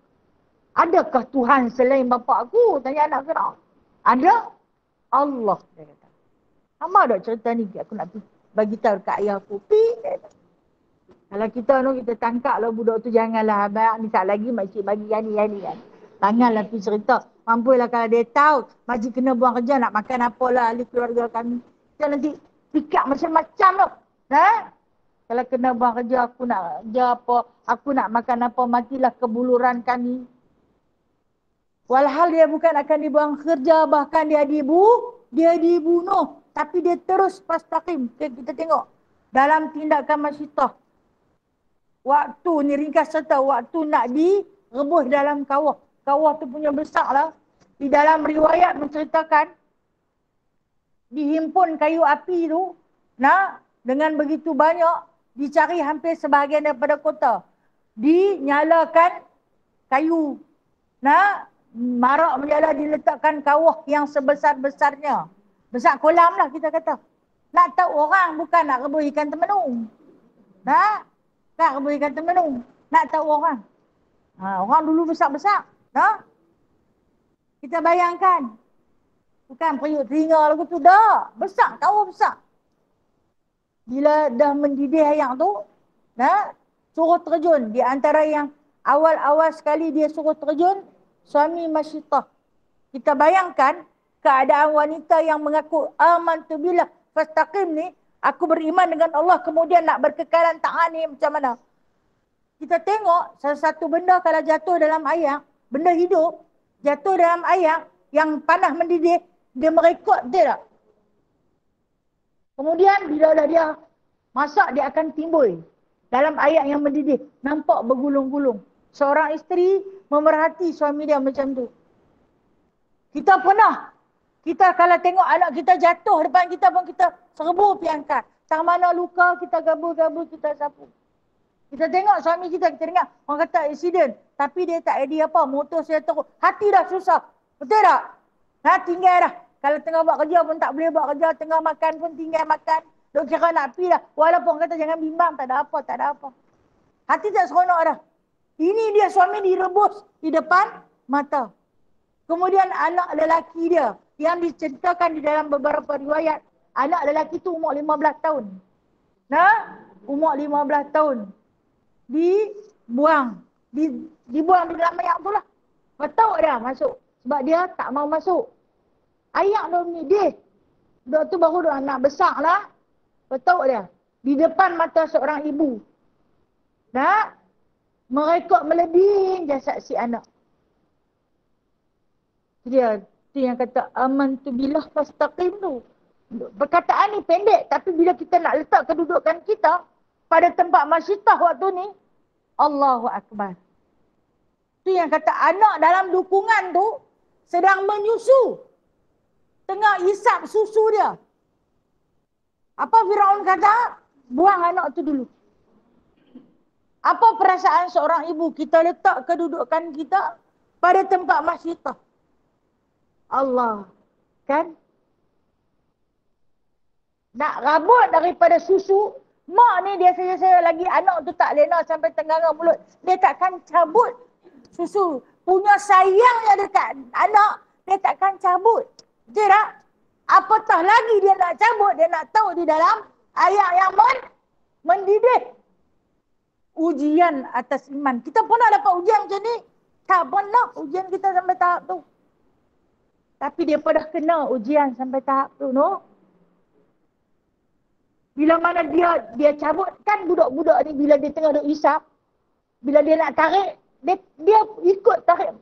Adakah Tuhan selain bapa aku? Tanya anak Fir'aun. Ada? Allah. Dia kata. Sama tak cerita ni aku nak bagi tahu kat ayah aku. Kalau kita tangkap lah budak tu, janganlah abang ni tak lagi makcik bagi yang ni kan. Tanganlah tu cerita. Mampulah kalau dia tahu makcik kena buang kerja nak makan apalah ahli keluarga kami. Kita nanti fikir macam-macam tu. Kalau kena buang kerja aku nak kerja apa, aku nak makan apa, matilah kebuluran kami. Walhal dia bukan akan dibuang kerja, bahkan dia dibunuh. Tapi dia terus fastaqim. Kita tengok dalam tindakan masyitah. Waktu ni ringkas cerita, waktu nak direbus dalam kawah. Kawah tu punya besar lah. Di dalam riwayat menceritakan, dihimpun kayu api tu, dengan begitu banyak, dicari hampir sebahagian daripada kota. Dinyalakan kayu. Marak menjala, diletakkan kawah yang sebesar-besarnya. Besar kolam lah kita kata. Nak tahu orang bukan nak rebus ikan temenung. Nak rebus ikan temenung. Nak tahu orang. Orang dulu besar-besar. Kita bayangkan. Bukan periuk telinga lagu tu. Dah. Besar. Kawah besar. Bila dah mendidih ayam tu, suruh terjun. Di antara yang awal-awal sekali dia suruh terjun, suami Masyitah. Kita bayangkan keadaan wanita yang mengaku amantu billah fastaqim ni, aku beriman dengan Allah, kemudian nak berkekalan taat ni macam mana? Kita tengok salah satu benda kalau jatuh dalam air, benda hidup jatuh dalam air yang panas mendidih, dia merekod dia tak? Kemudian bila dah dia masak, dia akan timbul dalam air yang mendidih, nampak bergulung-gulung. Seorang isteri memerhati suami dia macam tu. Kita kalau tengok anak kita jatuh depan kita pun kita serbu pergi angkat. Tang mana luka, kita gabur-gabur, kita sapu. Kita tengok suami kita dengar orang kata aksiden, tapi dia tak ada apa, motor saya teruk. Hati dah susah. Betul tak? Tinggal dah. Kalau tengah buat kerja pun tak boleh buat kerja, tengah makan pun tinggal makan. Duk kira nak pergi dah. Walaupun orang kata jangan bimbang, tak ada apa. Hati tak seronok dah. Ini dia suami direbus di depan mata. Kemudian anak lelaki dia yang diceritakan di dalam beberapa riwayat, anak lelaki tu umur 15 tahun. Umur 15 tahun. Dibuang di dalam ayak tu lah. Betul dah masuk. Sebab dia tak mau masuk. Ayak dah mendidih. Dok tu baru dah anak besar lah. Betul dia. Di depan mata seorang ibu. Merekod melebih jasad si anak. Dia tu yang kata amantu billah fastaqim tu. Perkataan ni pendek, tapi bila kita nak letak kedudukan kita pada tempat Masyitah waktu ni, Allahu Akbar. Tu yang kata anak dalam dukungan tu sedang menyusu. Tengah isap susu dia. Apa Firaun kata? Buang anak tu dulu. Apa perasaan seorang ibu? Kita letak kedudukan kita pada tempat Masyitah. Allah. Kan? Nak rabut daripada susu. Mak ni dia saya lagi anak tu tak lena sampai tenggara mulut. Dia takkan cabut susu. Punya sayangnya dekat anak. Dia takkan cabut. Betul tak? Apatah lagi dia nak cabut. Dia nak tahu di dalam ayat yang mendidih. Ujian atas iman. Kita pernah dapat ujian macam ni? Tak pernah ujian kita sampai tahap tu. Tapi dia dah kena ujian sampai tahap tu, no? Bila mana dia cabut, kan budak-budak ni bila dia tengah duk isap, bila dia nak tarik, dia ikut tarik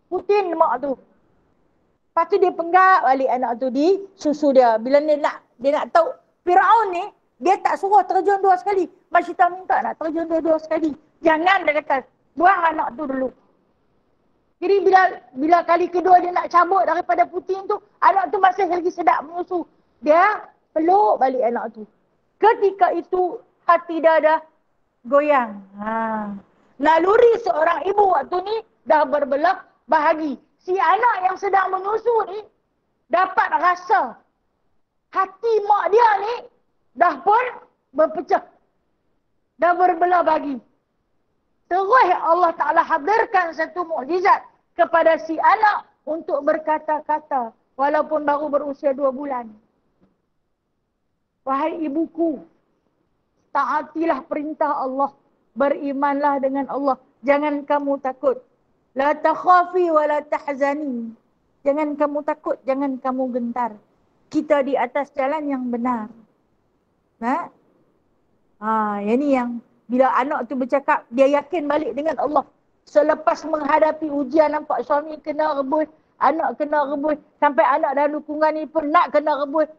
putin mak tu. Lepas tu dia penggap balik anak tu di susu dia. Bila dia nak tahu, Firaun ni, dia tak suruh terjun 2 sekali. Masyitah minta nak terjun 2 sekali. Jangan, dia kata, buang anak tu dulu. Jadi bila kali kedua dia nak cabut daripada puting tu, anak tu masih lagi sedap menyusu. Dia peluk balik anak tu. Ketika itu hati dia dah goyang. Naluri seorang ibu waktu ni dah berbelah bahagi. Si anak yang sedang menyusu ni dapat rasa hati mak dia ni dah pun berpecah. Dah berbelah bagi. Terus Allah Ta'ala hadirkan satu mukjizat kepada si anak untuk berkata-kata walaupun baru berusia 2 bulan. Wahai ibuku, taatilah perintah Allah. Berimanlah dengan Allah. Jangan kamu takut. La takhafi wa la tahzani. Jangan kamu takut, jangan kamu gentar. Kita di atas jalan yang benar. Ini yang bila anak tu bercakap, dia yakin balik dengan Allah. Selepas menghadapi ujian, nampak suami kena rebus, anak kena rebus, sampai anak dan dukungan ni pun nak kena rebus.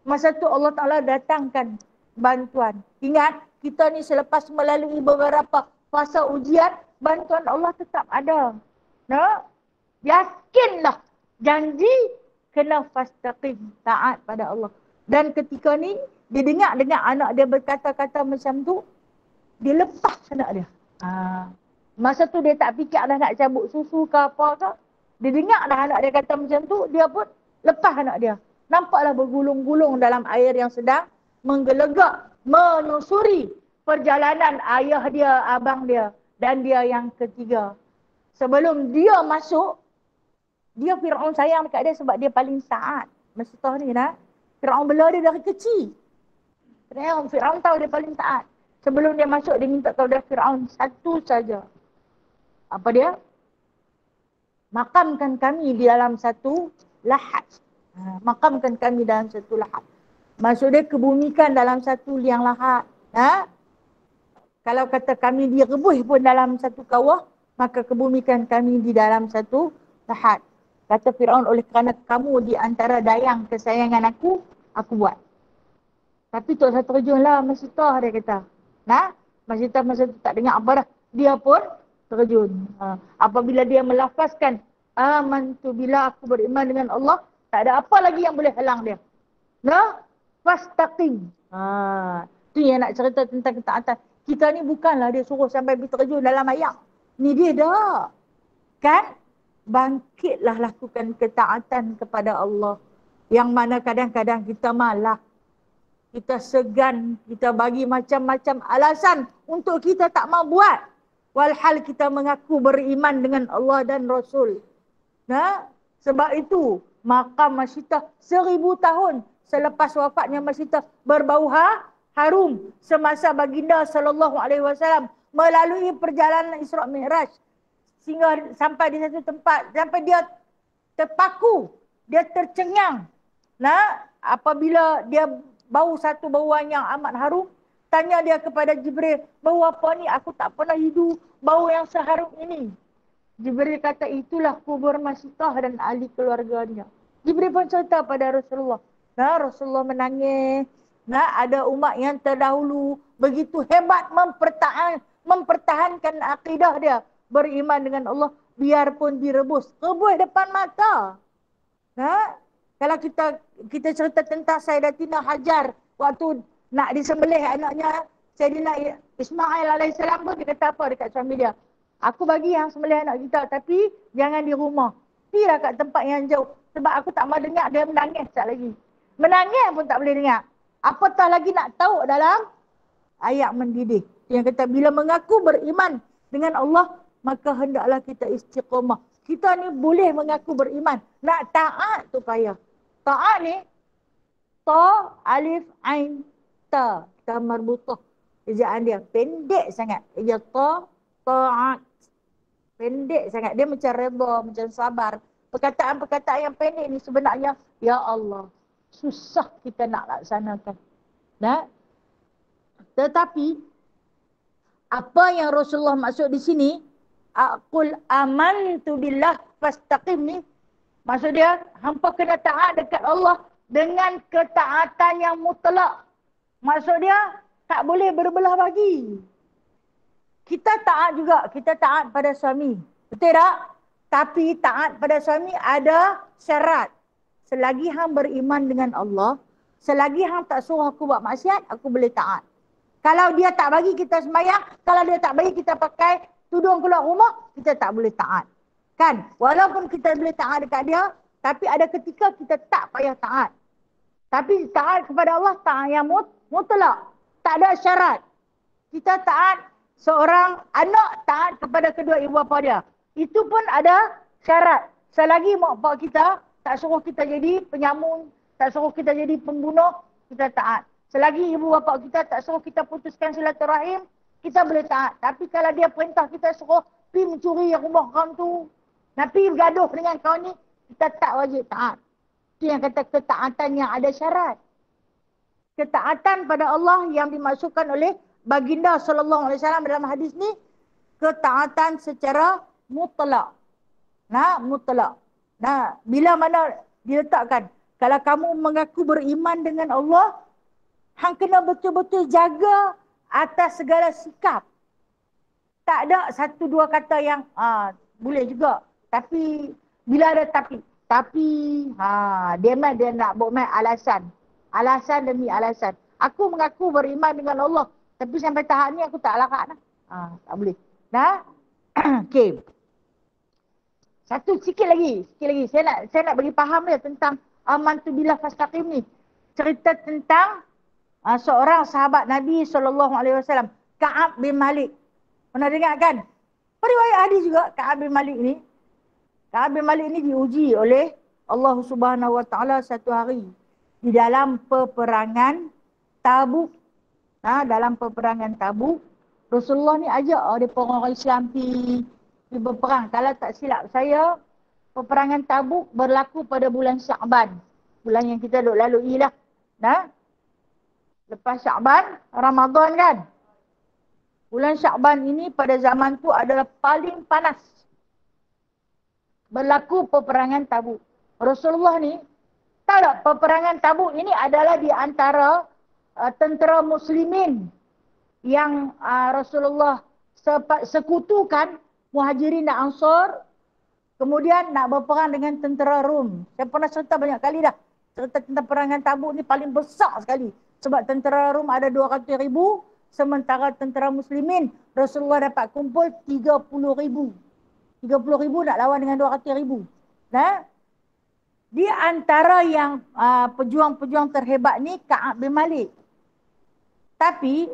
Masa tu Allah Ta'ala datangkan bantuan. Ingat, kita ni selepas melalui beberapa fasa ujian, bantuan Allah tetap ada. No? Yakinlah, janji kena fastaqim, taat pada Allah. Dan ketika ni, dia dengar anak dia berkata-kata macam tu, dia lepas anak dia. Masa tu dia tak fikir dah nak cabut susu ke apa ke. Dia dengar dah anak dia kata macam tu, dia pun lepas anak dia. Nampaklah bergulung-gulung dalam air yang sedang menggelegak, menyusuri perjalanan ayah dia, abang dia dan dia yang ketiga. Sebelum dia masuk, dia Fir'aun sayang dekat dia sebab dia paling taat. Masa tu ni nah, Fir'aun bela dia dari kecil. Fir'aun tahu dia paling taat. Sebelum dia masuk, dia minta kepada Fir'aun satu saja. Apa dia? Makamkan kami di dalam satu lahat. Makamkan kami dalam satu lahat. Maksud dia kebumikan dalam satu liang lahat. Kalau kata kami direbus pun dalam satu kawah, maka kebumikan kami di dalam satu lahat. Kata Fir'aun, oleh kerana kamu di antara dayang kesayangan aku buat. Tapi tak usah terjunlah Masitah, dia kata. Masitah masa tu tak dengar apa dah. Dia pun terjun. Apabila dia melafazkan, amantu, bila aku beriman dengan Allah, tak ada apa lagi yang boleh halang dia. Fastaqim. Tu yang nak cerita tentang ketaatan. Kita ni bukanlah dia suruh sampai terjun dalam air. Ni dia dah. Kan? Bangkitlah lakukan ketaatan kepada Allah. Yang mana kadang-kadang kita malah. Kita segan, kita bagi macam-macam alasan untuk kita tak mau buat. Walhal kita mengaku beriman dengan Allah dan Rasul. Sebab itu, makam Masitah 1000 tahun selepas wafatnya Masitah berbau harum semasa baginda SAW melalui perjalanan Isra' Mi'raj. Sehingga sampai di satu tempat, sampai dia terpaku, dia tercengang. Apabila dia bau satu bauan yang amat harum, tanya dia kepada Jibril, bau apa ni? Aku tak pernah hidup bau yang seharum ini. Jibril kata, itulah kubur Masitah dan ahli keluarganya. Jibril pun cerita pada Rasulullah. Rasulullah menangis. Ada umat yang terdahulu begitu hebat mempertahankan akidah dia. Beriman dengan Allah, biarpun direbus. Rebus depan mata. Kalau kita cerita tentang Sayyidatina Hajar, waktu nak disembelih anaknya, Sayyidina Ismail AS pun dia kata apa dekat suami dia? Aku bagi yang sembelih anak kita, tapi jangan di rumah. Pergilah kat tempat yang jauh. Sebab aku tak mau dengar dia menangis sekejap lagi. Menangis pun tak boleh dengar. Apatah lagi nak tahu dalam ayat mendidih. Yang kata bila mengaku beriman dengan Allah, maka hendaklah kita istiqamah. Kita ni boleh mengaku beriman. Nak taat tu payah. Taat ni, ta, alif, ain, ta. Ta marbutah. Ejaan dia pendek sangat. Eja ta, ta'at. Pendek sangat. Dia macam redha, macam sabar. Perkataan-perkataan yang pendek ni sebenarnya, ya Allah, susah kita nak laksanakan. Tetapi, apa yang Rasulullah maksud di sini, Aqul amantu billah fastaqim ni, maksud dia, hampa kena taat dekat Allah dengan ketaatan yang mutlak. Maksud dia, tak boleh berbelah bagi. Kita taat juga, kita taat pada suami. Betul tak? Tapi taat pada suami ada syarat. Selagi hang beriman dengan Allah, selagi hang tak suruh aku buat maksiat, aku boleh taat. Kalau dia tak bagi kita sembahyang, kalau dia tak bagi kita pakai tudung keluar rumah, kita tak boleh taat. Kan? Walaupun kita boleh taat dekat dia, tapi ada ketika kita tak payah taat. Tapi taat kepada Allah, taat yang mutlak. Tak ada syarat. Kita taat seorang anak, taat kepada kedua ibu bapa dia. Itu pun ada syarat. Selagi mak bapak kita tak suruh kita jadi penyamun, tak suruh kita jadi pembunuh, kita taat. Selagi ibu bapa kita tak suruh kita putuskan silaturahim, kita boleh taat. Tapi kalau dia perintah kita suruh pergi mencuri rumah orang tu, nak pergi bergaduh dengan kau ni, kita tak wajib taat. Itu yang kata ketaatan yang ada syarat. Ketaatan pada Allah yang dimaksudkan oleh baginda SAW dalam hadis ni, ketaatan secara mutlak. Nah, mutlak. Nah, bila mana diletakkan, kalau kamu mengaku beriman dengan Allah, hang kena betul-betul jaga atas segala sikap. Tak ada satu dua kata yang boleh juga. Tapi bila ada tapi dia nak buat main alasan. Alasan demi alasan. Aku mengaku beriman dengan Allah, tapi sampai tahap ni aku tak larat dah. Tak boleh. Nah. Okey. Sikit lagi. Saya nak bagi faham dia tentang amantu billah fastaqim ni. Cerita tentang seorang sahabat Nabi SAW, Ka'ab bin Malik. Pernah dengar kan? Periwayat hadis juga Ka'ab bin Malik ni. Ka'ab bin Malik ni diuji oleh Allah Subhanahu Wa Taala satu hari di dalam peperangan Tabuk. Dalam peperangan Tabuk, Rasulullah ni ajak dia orang Islam pergi berperang. Kalau tak silap saya, peperangan Tabuk berlaku pada bulan Sya'ban. Bulan yang kita duk lalui lah. Lepas Sya'ban, Ramadan kan? Bulan Sya'ban ini pada zaman tu adalah paling panas. Berlaku peperangan Tabuk. Rasulullah ni, tahu tak peperangan Tabuk ini adalah di antara tentera muslimin yang Rasulullah sekutukan Muhajirin dan Ansar, kemudian nak berperang dengan tentera Rom. Saya pernah cerita banyak kali dah. Cerita tentang peperangan Tabuk ni paling besar sekali. Sebab tentera Rom ada 200,000, sementara tentera muslimin Rasulullah dapat kumpul 30,000. 30,000 nak lawan dengan 200,000. Di antara yang pejuang-pejuang terhebat ni Ka'ab bin Malik. Tapi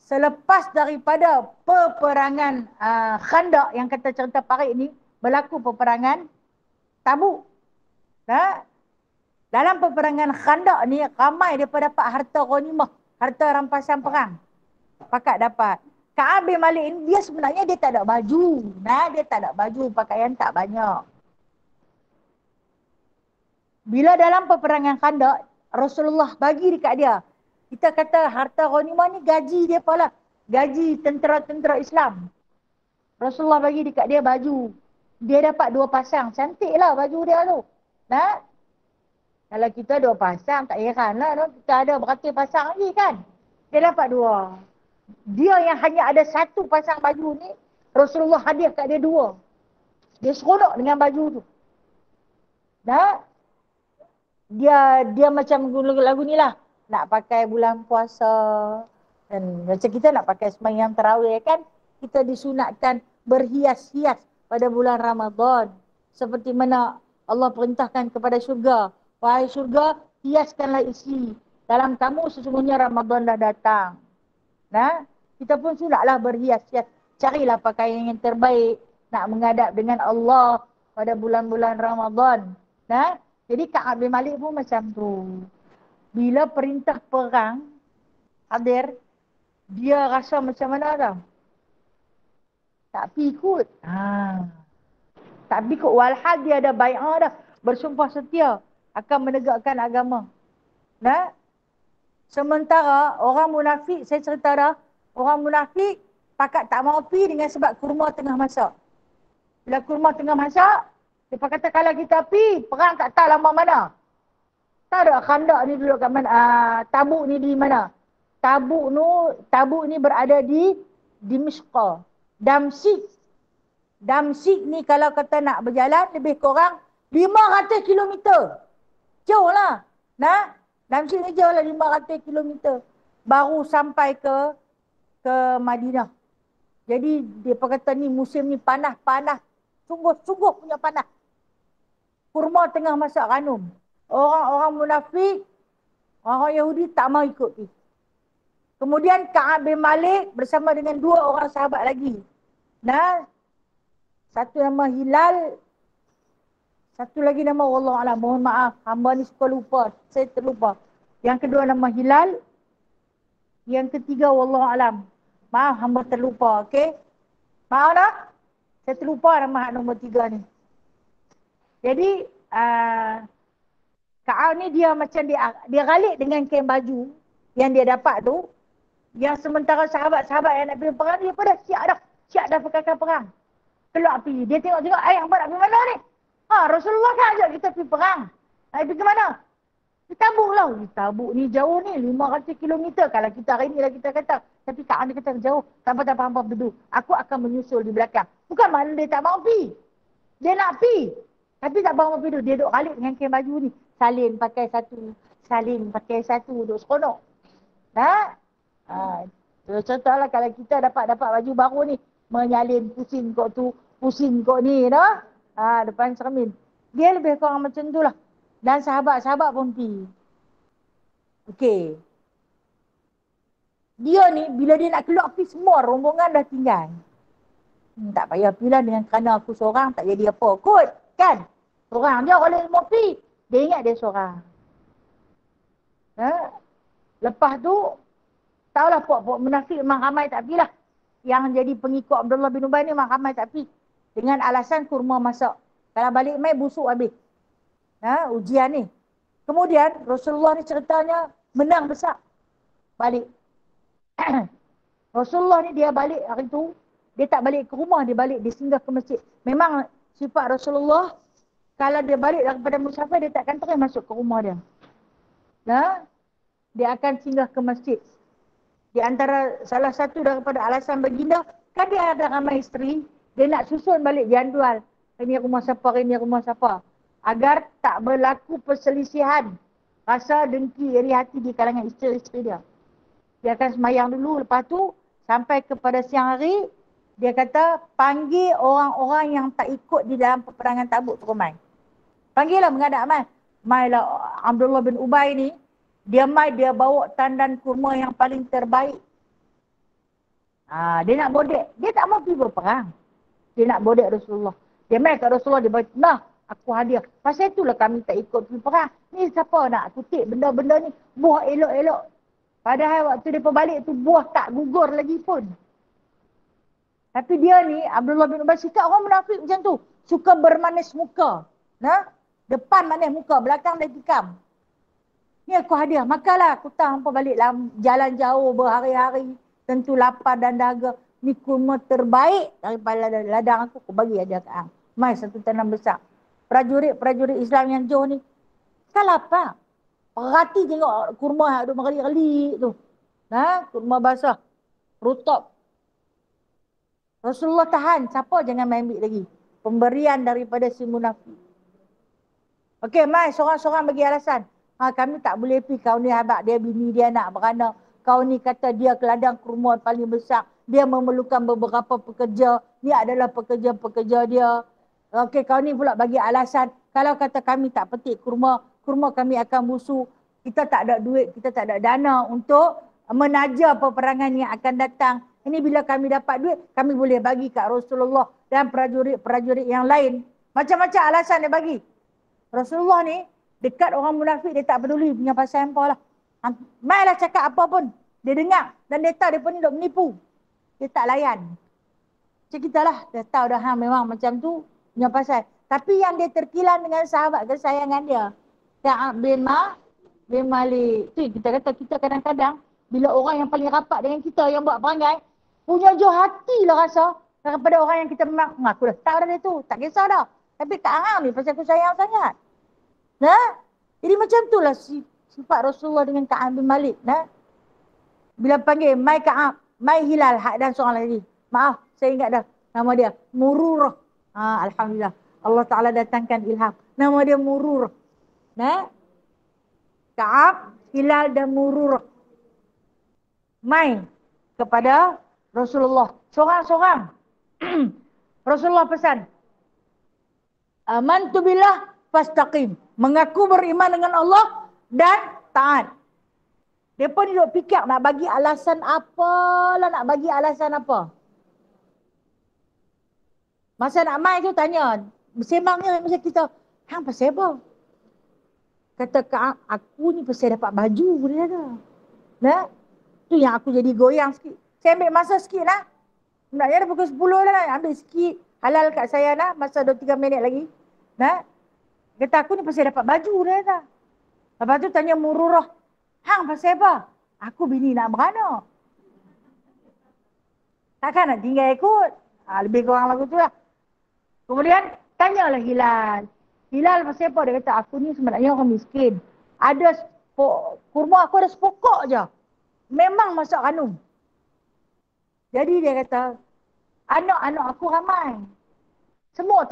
selepas daripada peperangan Khandaq yang kata cerita parik ni, berlaku peperangan Tabuk. Dalam peperangan Khandaq ni ramai daripada dapat harta ghanimah, harta rampasan perang. Pakat dapat. Ka'ab bin Malik ni dia sebenarnya dia tak ada baju. Dia tak ada baju, pakaian tak banyak. Bila dalam peperangan Khandaq, Rasulullah bagi dekat dia. Kita kata harta ghanimah ni gaji dia pula. Gaji tentera-tentera Islam. Rasulullah bagi dekat dia baju. Dia dapat 2 pasang. Cantik lah baju dia tu. Kalau kita 2 pasang, tak heran lah. Kita ada beratus pasang lagi kan. Dia dapat 2. Dia yang hanya ada 1 pasang baju ni, Rasulullah hadiah kat dia 2. Dia seronok dengan baju tu. Dia macam lagu ni lah. Nak pakai bulan puasa. Dan macam kita nak pakai sembahyang tarawih kan. Kita disunatkan berhias-hias pada bulan Ramadan. Seperti mana Allah perintahkan kepada syurga. Wahai syurga, hiaskanlah isi. Dalam kamu sesungguhnya Ramadan dah datang. Kita pun sudahlah berhias-hias. Carilah pakaian yang terbaik. Nak menghadap dengan Allah pada bulan-bulan Ramadan. Jadi Ka'ab bin Malik pun macam tu. Bila perintah perang hadir, dia rasa macam mana tau? Tak pergi ikut. Tak pergi ikut. Walhal dia ada bai'ah dah. Bersumpah setia akan menegakkan agama. Sementara orang munafik, saya cerita dah, orang munafik pakat tak mau pergi dengan sebab kurma tengah masak. Bila kurma tengah masak, dia kata kalau kita pergi, perang tak tahu lama mana. Tak ada Khandaq ni duduk kat mana, Tabuk ni di mana. Tabuk ni berada di Dimishqa. Damsyik ni kalau kata nak berjalan lebih kurang 500 kilometer. Jauh lah. Damsyik ni jauh lah 500 kilometer. Baru sampai ke Madinah. Jadi dia kata ni musim ni panas. Sungguh punya panas. Kurma tengah masak ranum. Orang munafik, orang Yahudi tak mau ikut pergi. Kemudian Ka'ab bin Malik bersama dengan 2 orang sahabat lagi. Satu nama Hilal, satu lagi nama Wallahualam. Mohon maaf, hamba ni suka lupa. Saya terlupa. Yang kedua nama Hilal. Yang ketiga Wallahualam. Maaf, hamba terlupa. Okey? Maaf dah? Saya terlupa nama nombor 3 ni. Jadi, Ka'ab ni dia macam dia galik dengan kain baju yang dia dapat tu. Yang sementara sahabat-sahabat yang nak pergi perang, dia pada siap dah. siap dah pakai perang. Keluar pergi. Dia tengok-tengok, ayah nak pergi mana ni? Rasulullah kan ajak kita pergi perang. Pergi ke mana? Ditabuk lah. Ditabuk ni jauh ni, 500 kilometer. Kalau kita hari ni lah kita kata. Tapi Kak dia kata jauh. Tak apa-apa hampa duduk. Aku akan menyusul di belakang. Bukan makna dia tak mahu pergi. Dia nak pergi. Tapi tak mahu pergi duduk. Dia duduk kalik dengan kain baju ni. Salin pakai satu. Salin pakai satu. Duduk seronok. Contohlah kalau kita dapat baju baru ni. Menyalin pusing kok tu. Pusing kok ni. Depan cermin. Dia lebih kurang macam tu lah. Dan sahabat-sahabat pun pergi. Okey. Dia ni, bila dia nak keluar pergi, semua rombongan dah tinggal. Tak payah pergi lah dengan kerana aku seorang, tak jadi apa kot. Kan? Seorang je oleh semua pergi. Dia ingat dia seorang. Lepas tu, tahulah puak-puak munafik memang ramai tak pergi lah. Yang jadi pengikut Abdullah bin Ubay ni memang ramai tak pergi. Dengan alasan kurma masak. Kalau balik mai busuk habis. Ujian ni. Kemudian Rasulullah ni ceritanya menang besar. Balik. Rasulullah ni dia balik hari tu, dia tak balik ke rumah, dia balik, dia singgah ke masjid. Memang sifat Rasulullah, kalau dia balik daripada musafir, dia takkan terus masuk ke rumah dia. Dia akan singgah ke masjid. Di antara salah satu daripada alasan baginda, kan dia ada ramai isteri, dia nak susun balik jadual. Ini rumah siapa, ini rumah siapa. Agar tak berlaku perselisihan, rasa dengki, iri hati di kalangan isteri-isteri dia. Dia akan semayang dulu, lepas tu sampai kepada siang hari, dia kata panggil orang-orang yang tak ikut di dalam peperangan Tabuk tu mai. Panggil lah menghadap mai. Mai lah Abdullah bin Ubay ni, dia bawa tandan kurma yang paling terbaik. Dia nak bodek. Dia tak mau pergi berperang. Dia nak bodek Rasulullah. Dia mai kat Rasulullah, dia berkata, nah, aku hadiah. Pasal itulah kami tak ikut pergi perang. Ni siapa nak kutip benda-benda ni, buah elok-elok. Padahal waktu dia balik tu, buah tak gugur lagi pun. Tapi dia ni, Abdullah bin Ubay, sikap orang munafik macam tu. Suka bermanis muka. Depan manis muka, belakang dia tikam. Ni aku hadiah, makanlah. Aku tak hampa balik jalan jauh berhari-hari. Tentu lapar dan dahaga. Ni kurma terbaik daripada ladang aku bagi hadiah ke hang. Mai satu tanam besar. Prajurit-prajurit Islam yang jauh ni, kan lapar. Perhati tengok kurma yang ada mengelik-gelik tu. Kurma basah. Rutop. Rasulullah tahan. Siapa jangan main ambil lagi. Pemberian daripada si munafik. Okey, mai seorang-seorang bagi alasan. Kami tak boleh pergi. Kau ni habak dia, bini dia nak beranak. Kau ni kata dia ke ladang kurma paling besar. Dia memerlukan beberapa pekerja. Dia adalah pekerja-pekerja dia. Okey, kau ni pula bagi alasan. Kalau kata kami tak petik kurma kami akan busuk. Kita tak ada duit, kita tak ada dana untuk menaja peperangan yang akan datang. Ini bila kami dapat duit, kami boleh bagi kat Rasulullah dan prajurit-prajurit yang lain. Macam-macam alasan dia bagi. Rasulullah ni, dekat orang munafik, dia tak peduli punya pasal apa lah. Mailah cakap apa pun. Dia dengar. Dan dia tahu dia pun duk menipu. Dia tak layan. Macam kita lah. Dia tahu dah memang macam tu punya pasal. Tapi yang dia terkilan dengan sahabat kesayangan dia. Ka'ab bin Malik. Tu kita kata kita kadang-kadang bila orang yang paling rapat dengan kita yang buat perangai, punya jauh hati lah rasa daripada orang yang kita memang, aku dah tahu dah dia tu. Tak kisah dah. Tapi tak hang ni pasal aku sayang sangat. Jadi macam tu lah sifat Rasulullah dengan Ka'ab bin Malik. Bila panggil, Mai Ka'ab, Mai Hilal, dan seorang lagi. Maaf, saya ingat dah. Nama dia Mururah. Alhamdulillah. Allah Ta'ala datangkan ilham. Nama dia Mururah. Ka'ab, Hilal dan Mururah. Mai kepada Rasulullah. Seorang-seorang. Rasulullah pesan. Amantu billah fastaqim. Mengaku beriman dengan Allah dan taat. Dia pun duduk fikir nak bagi alasan apa lah, nak bagi alasan apa. Masa nak mai tu tanya, bersembangnya macam kita, hang pasal apa? Kata Ka'ab, aku ni pasal dapat baju dia kata. Tu yang aku jadi goyang sikit. Saya ambil masa sikit lah. Sebenarnya dah pukul 10 dah, ambil sikit. Halal kat saya lah, masa 2-3 minit lagi. Kata aku ni pasal dapat baju dia kata. Lepas tu tanya Mururah, hang pasal apa? Aku bini nak beranak. Takkan nak tinggal ikut. Lebih kurang lagu tu lah. Kemudian tanyalah Hilal. Hilal pasal apa? Dia kata, aku ni sebenarnya orang miskin. Ada kurma aku ada sepokok je. Memang masuk kandung. Jadi dia kata, anak-anak aku ramai. Semua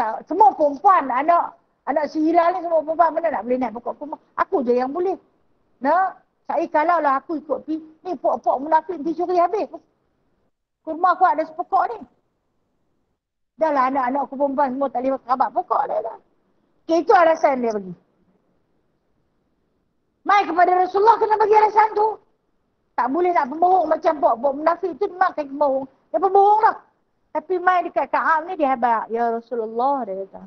perempuan, anak si Hilal ni semua perempuan, mana nak boleh naik pokok kurma. Aku je yang boleh. Nah, saya kalau lah aku ikut pergi, ni pokok munafik dicuri habis. Kurma aku ada sepokok ni. Dah lah anak-anak aku perempuan semua tak boleh kerabat pokok dia dah. Okay, itu alasan dia bagi. Mai kepada Rasulullah kena bagi alasan tu. Tak boleh nak pembohong macam pokok munafik tu memang kan pembohong. Dia pembohong lah. Tapi mai dekat Ka'ab ni dia habaq. Ya Rasulullah dia kata.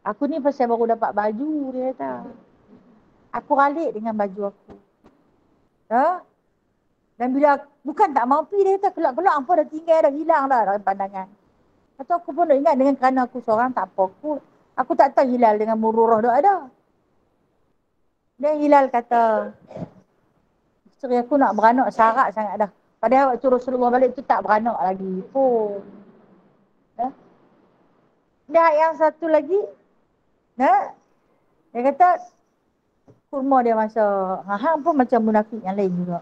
Aku ni pasal baru dapat baju dia kata. Aku ralik dengan baju aku. Ha? Dan bila bukan tak mau pergi dia kata kelak-kelak apa dah tinggal dah hilang dah dalam pandangan. Atau aku pun dah ingat dengan kerana aku seorang tak apa. Aku tak tahu Hilal dengan Mururah dah ada. Dan Hilal kata, isteri aku nak beranak syarat sangat dah. Padahal waktu Rasulullah balik tu tak beranak lagi pun. Dah yang satu lagi, dia kata, kurma dia masa, hang pun macam munafik yang lain juga.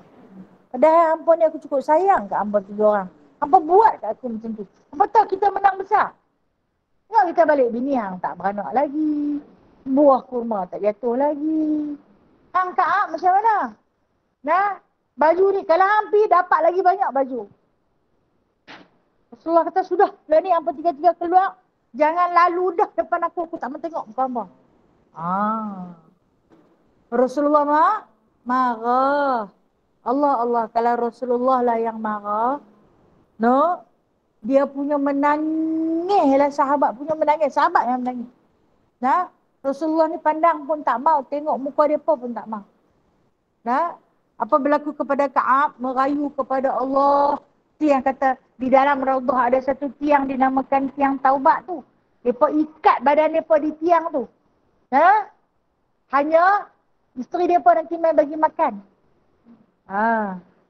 Padahal hampa ni aku cukup sayang kat hampa 3 orang. Hampa buat kat aku macam tu. Hampa tahu kita menang besar. Tengok kita balik bini hang tak beranak lagi. Buah kurma tak jatuh lagi. Hang Ka'ab macam mana? Nah, baju ni kalau hang pergi dapat lagi banyak baju. Rasulullah kata sudah, lah ni hampa 3-3 keluar. Jangan lalu dah depan aku tak mau tengok muka hampa. Rasulullah marah. Allah, kalau Rasulullah lah yang marah, dia punya menangis lah sahabat punya menangis. Sahabat yang menangis. Rasulullah ni pandang pun tak mau. Tengok muka dia pun tak mau. Apa berlaku kepada Ka'ab, merayu kepada Allah. Itu yang kata, di dalam Raudhah ada satu tiang dinamakan tiang taubat tu. Mereka ikat badan mereka di tiang tu. Hanya isteri mereka nanti main bagi makan.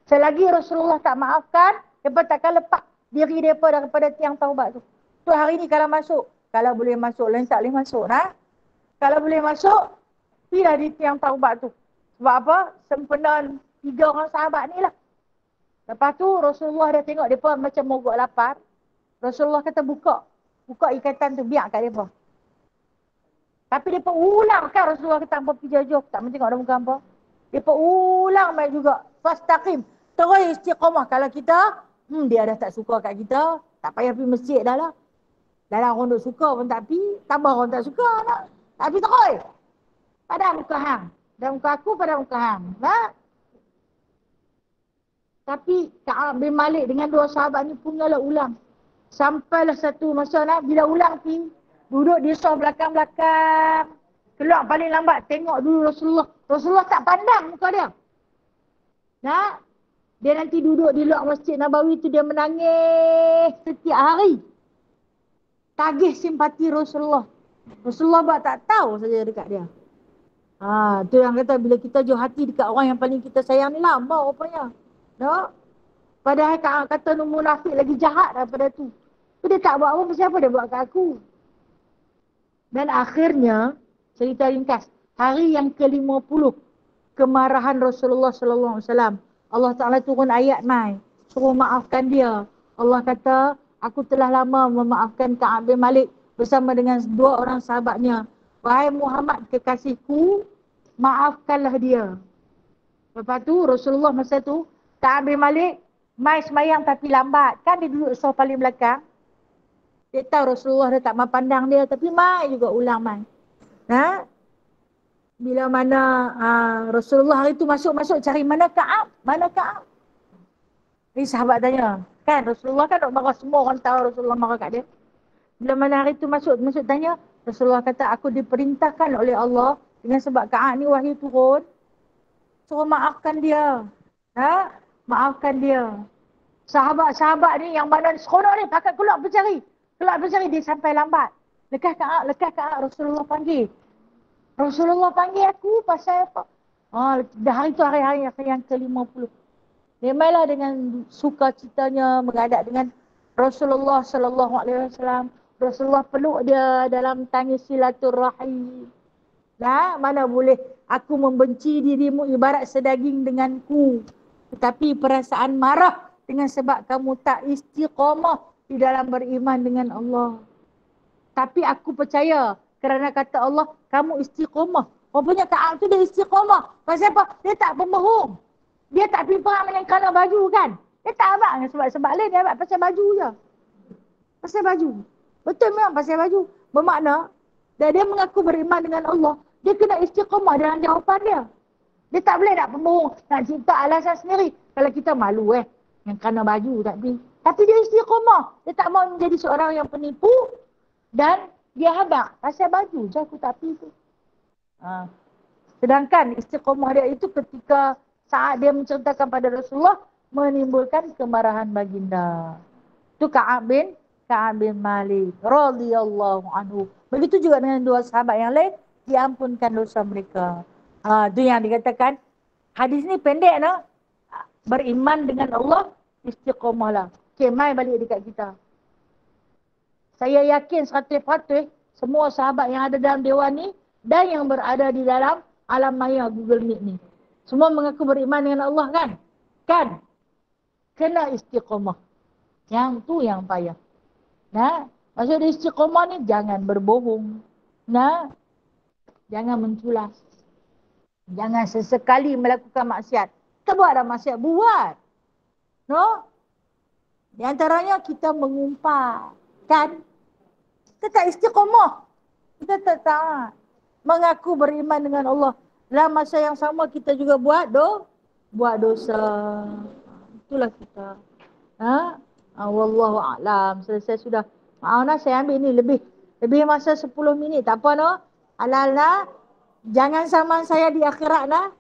Selagi Rasulullah tak maafkan, mereka takkan lepas diri mereka daripada tiang taubat tu. Tu hari ni kalau masuk, kalau boleh masuk, lain tak boleh masuk. Kalau boleh masuk, pergilah di tiang taubat tu. Sebab apa? Sempena 3 orang sahabat ni lah. Lepas tu Rasulullah dah tengok mereka macam mogok lapar. Rasulullah kata buka ikatan tu, biar kat mereka. Tapi mereka ulang kan Rasulullah kata hampa pergi jauh-jauh, tak tengok ada muka hampa. Mereka ulang baik juga. Fastaqim. Terus istiqamah. Kalau kita, dia dah tak suka kat kita, tak payah pergi masjid dah lah. Dalam orang duk suka pun tak pergi, tambah orang tak suka nak. Tak pergi terus. Pada muka hang. Dan muka aku pada muka hang. Tapi Ka'ab bin Malik dengan 2 sahabat ni punyalah ulang. Sampailah satu masa bila ulang pergi, duduk di sof belakang-belakang. Keluar paling lambat, tengok dulu Rasulullah. Rasulullah tak pandang muka dia. Dia nanti duduk di luar Masjid Nabawi tu, dia menangis setiap hari. Tagih simpati Rasulullah. Rasulullah buat tak tahu saja dekat dia. Tu yang kata bila kita jauh hati dekat orang yang paling kita sayang ni lama rupanya. Padahal kata munafik lagi jahat daripada tu. Dia tak buat apa, siapa dia buat kat aku. Dan akhirnya, cerita ringkas, hari yang ke-50 kemarahan Rasulullah sallallahu alaihi wasallam. Allah Taala turun ayat mai, suruh maafkan dia. Allah kata, aku telah lama memaafkan Ka'ab bin Malik bersama dengan 2 orang sahabatnya. Wahai Muhammad kekasihku, maafkanlah dia. Lepas tu Rasulullah masa tu, Ka'ab bin Malik mai semayang tapi lambat. Kan dia duduk sof paling belakang. Dia tahu Rasulullah dah tak mau pandang dia, tapi mai juga ulang mai. Bila mana Rasulullah hari tu masuk cari mana Ka'ab? Mana Ka'ab? Ni sahabat tanya. Kan Rasulullah kan tak marah, semua orang tahu Rasulullah marah kat dia. Bila mana hari tu masuk tanya, Rasulullah kata aku diperintahkan oleh Allah dengan sebab Ka'ab ni wahyu turun. Suruh maafkan dia. Maafkan dia. Sahabat-sahabat ni yang mana seronok ni pakat keluar bercari. Dia sampai lambat. Lekas Ka'ab Rasulullah panggil. Rasulullah panggil aku pasal apa? Dah hari tu hari yang ke-50. Memanglah dengan sukacitanya menghadap dengan Rasulullah sallallahu alaihi wasallam, Rasulullah peluk dia dalam tangis silaturahim. Nah, mana boleh aku membenci dirimu ibarat sedaging denganku. Tetapi perasaan marah dengan sebab kamu tak istiqamah di dalam beriman dengan Allah. Tapi aku percaya kerana kata Allah, kamu istiqamah. Rupanya Ka'ab tu dia istiqamah. Pasal apa? Dia tak pembohong. Dia tak perang dengan kala baju kan. Dia tak abang dengan sebab-sebab lain. Dia abang pasal baju je. Pasal baju. Betul memang pasal baju. Bermakna, dan dia mengaku beriman dengan Allah. Dia kena istiqamah dalam jawapan dia. Dia tak boleh nak pembohong. Nak cipta alasan sendiri. Kalau kita malu yang kena baju tak pergi. Tapi dia istiqamah. Dia tak mau menjadi seorang yang penipu. Dan dia habaq. Pasal baju je aku tak pergi tu. Sedangkan istiqamah dia itu ketika saat dia menceritakan pada Rasulullah menimbulkan kemarahan baginda. Itu Ka'ab bin Malik radhiyallahu anhu. Begitu juga dengan dua sahabat yang lain, diampunkan dosa mereka. Itu yang dikatakan hadis ni pendek no. Beriman dengan Allah, istiqamahlah. Okey, mai balik dekat kita. Saya yakin 100% semua sahabat yang ada dalam dewan ni dan yang berada di dalam alam maya Google Meet ni, semua mengaku beriman dengan Allah kan? Kan? Kena istiqamah. Yang tu yang payah. Nah, maksud istiqamah ni jangan berbohong. Nah, jangan menculas. Jangan sesekali melakukan maksiat. Kita buat dah maksiat, buat. No? Di antaranya kita mengumpat. Kan? Kita tak istiqamah. Kita tak taat. Mengaku beriman dengan Allah. Dalam masa yang sama kita juga buat dosa. Itulah kita. Wallahu a'lam. Selesai sudah. Maaf nak saya ambil ni lebih masa 10 minit. Tak apa no. Halal nak. Jangan saman saya di akhirat nak.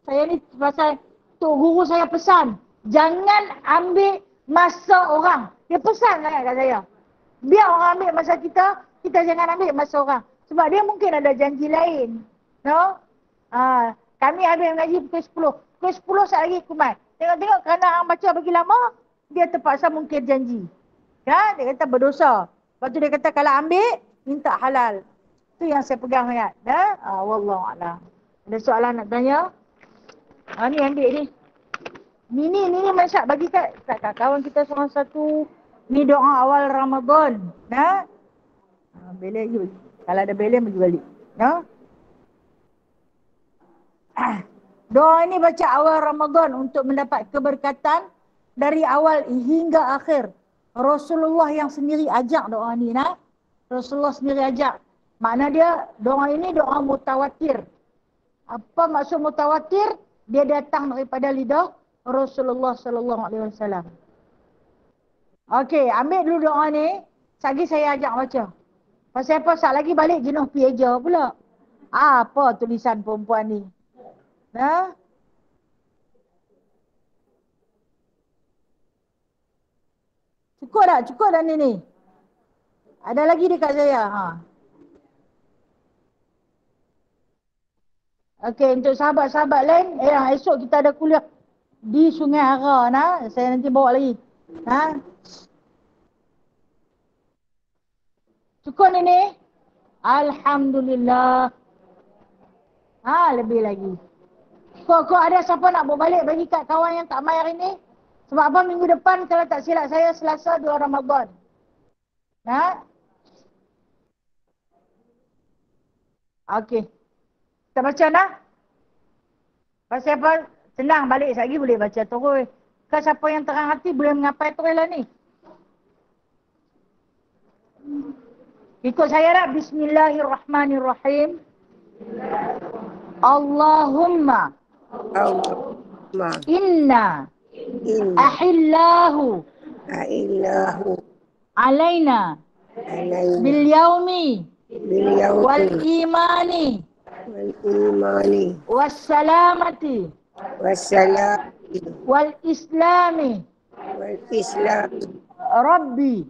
Saya ni pasal Tok Guru saya pesan. Jangan ambil masa orang. Dia pesan sangat kat saya. Biar orang ambil masa kita, kita jangan ambil masa orang. Sebab dia mungkin ada janji lain. No? Kami habis mengaji pukul 10. Pukul 10 saat lagi kumat. Tengok-tengok kerana orang baca bagi lama, dia terpaksa mungkir janji. Ya, dia kata berdosa. Lepas tu dia kata kalau ambil, minta halal. Itu yang saya pegang ayat. Wallahualam. Ada soalan nak tanya? Ni ambil ni. Ni Masyak bagi kat kawan kita seorang satu. Ni doa awal Ramadan. Beli lagi. Kalau ada beli, bagi balik. Doa ini baca awal Ramadan untuk mendapat keberkatan dari awal hingga akhir. Rasulullah yang sendiri ajak doa ni. Rasulullah sendiri ajak. Makna dia, doa ini doa mutawatir. Apa maksud mutawatir? Dia datang daripada lidah Rasulullah sallallahu alaihi wasallam. Okey, ambil dulu doa ni. Sekali saya ajak baca. Pasal apa? Sekali lagi balik jenuh pieja pula. Apa tulisan perempuan ni? Cukup tak? Cukup dah ni? Ada lagi dekat saya. Okey, untuk sahabat-sahabat lain, esok kita ada kuliah di Sungai Ara. Saya nanti bawa lagi. Cukup ni? Alhamdulillah. Lebih lagi. Kok ada siapa nak bawa balik bagi kat kawan yang tak mai hari ni? Sebab apa minggu depan kalau tak silap saya Selasa 2 Ramadan. Okey. Kita baca nak? Pasal apa? Senang balik sekali boleh baca terus. Kan siapa yang terang hati boleh mengapai terus lah ni. Ikut saya nak. Bismillahirrahmanirrahim. Allahumma inna ahillahu alaina bil yaumi wal imani wassalamati wal islami rabbi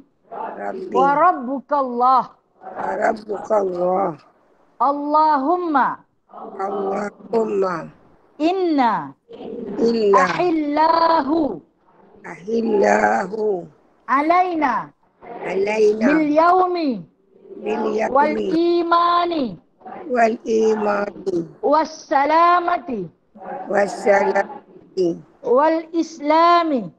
wa rabbukallah Allahumma inna ahillahu ahillahu alaina alaina bil yaumi bil wal yaumi imani wal imani was salamati wassalamati wal islami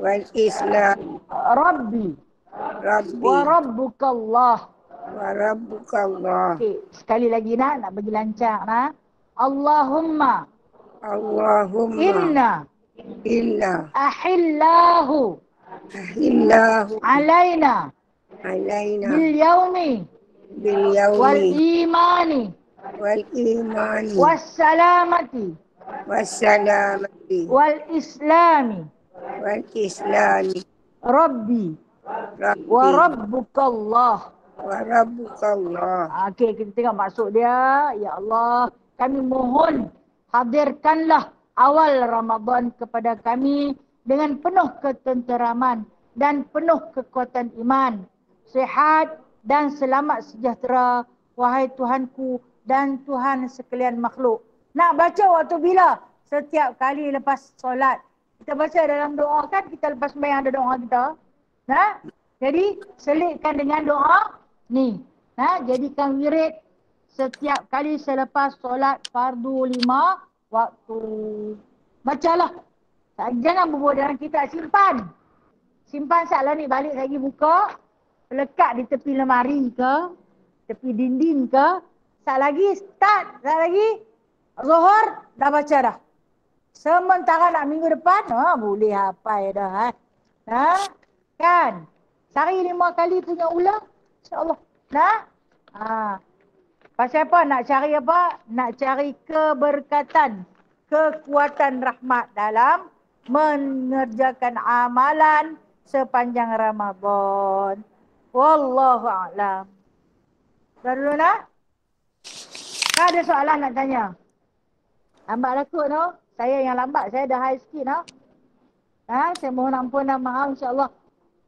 wal islam rabbi wa rabbi rabbukallah. wa rabbukallah. Okey, sekali lagi nak bagi lancar nak. Allahumma Allahumma inna inna ahillahu ahillahu alaina alaina bil yaumi bil wal yaumi imani wal imani was salamati wassalamati wal islami wal islami rabbi wa rabbi rabbukallah. wa rabbukallah. Okey, kita tengok maksud dia. Ya Allah, kami mohon hadirkanlah awal Ramadan kepada kami dengan penuh ketenteraman dan penuh kekuatan iman, sihat dan selamat sejahtera, wahai Tuhanku dan Tuhan sekalian makhluk. Nak baca waktu bila? Setiap kali lepas solat. Kita baca dalam doa kan, kita lepas sembahyang ada doa kita. Nah, jadi selitkan dengan doa ni. Nah, jadikan wirid setiap kali selepas solat fardu 5 waktu. Bacalah. Jangan berbuat dalam kitab, simpan. Simpan salah ni, balik lagi buka. Lekat di tepi lemari ke, tepi dinding ke. Sat lagi start, sat lagi Zuhur dah baca dah. Sementara nak minggu depan, boleh hafal dah. Kan? Sehari 5 kali punya ulang, insyaAllah. Nah? Pasal apa? Nak cari apa? Nak cari keberkatan, kekuatan rahmat dalam mengerjakan amalan sepanjang Ramadan. Wallahu a'lam. Dah dulu nak? Tak ada soalan nak tanya? Lambat lah kot no. Saya yang lambat. Saya dah high sikit no. Saya mohon ampun dan maaf insyaAllah.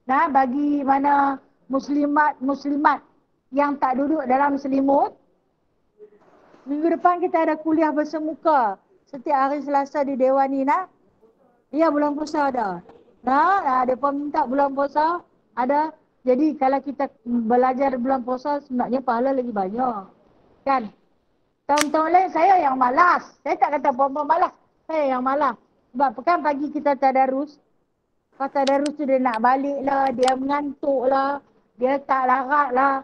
Bagi mana muslimat yang tak duduk dalam selimut, minggu depan kita ada kuliah bersemuka setiap hari Selasa di Dewan ni nak. Ya, bulan puasa ada. Mereka minta bulan puasa ada. Jadi kalau kita belajar bulan puasa sebenarnya pahala lagi banyak. Kan? Tahun-tahun lain saya yang malas. Saya tak kata perempuan malas. Saya yang malas. Sebab kan pagi kita tadarus. Kalau tadarus tu dia nak balik lah. Dia mengantuk lah. Dia tak larat lah.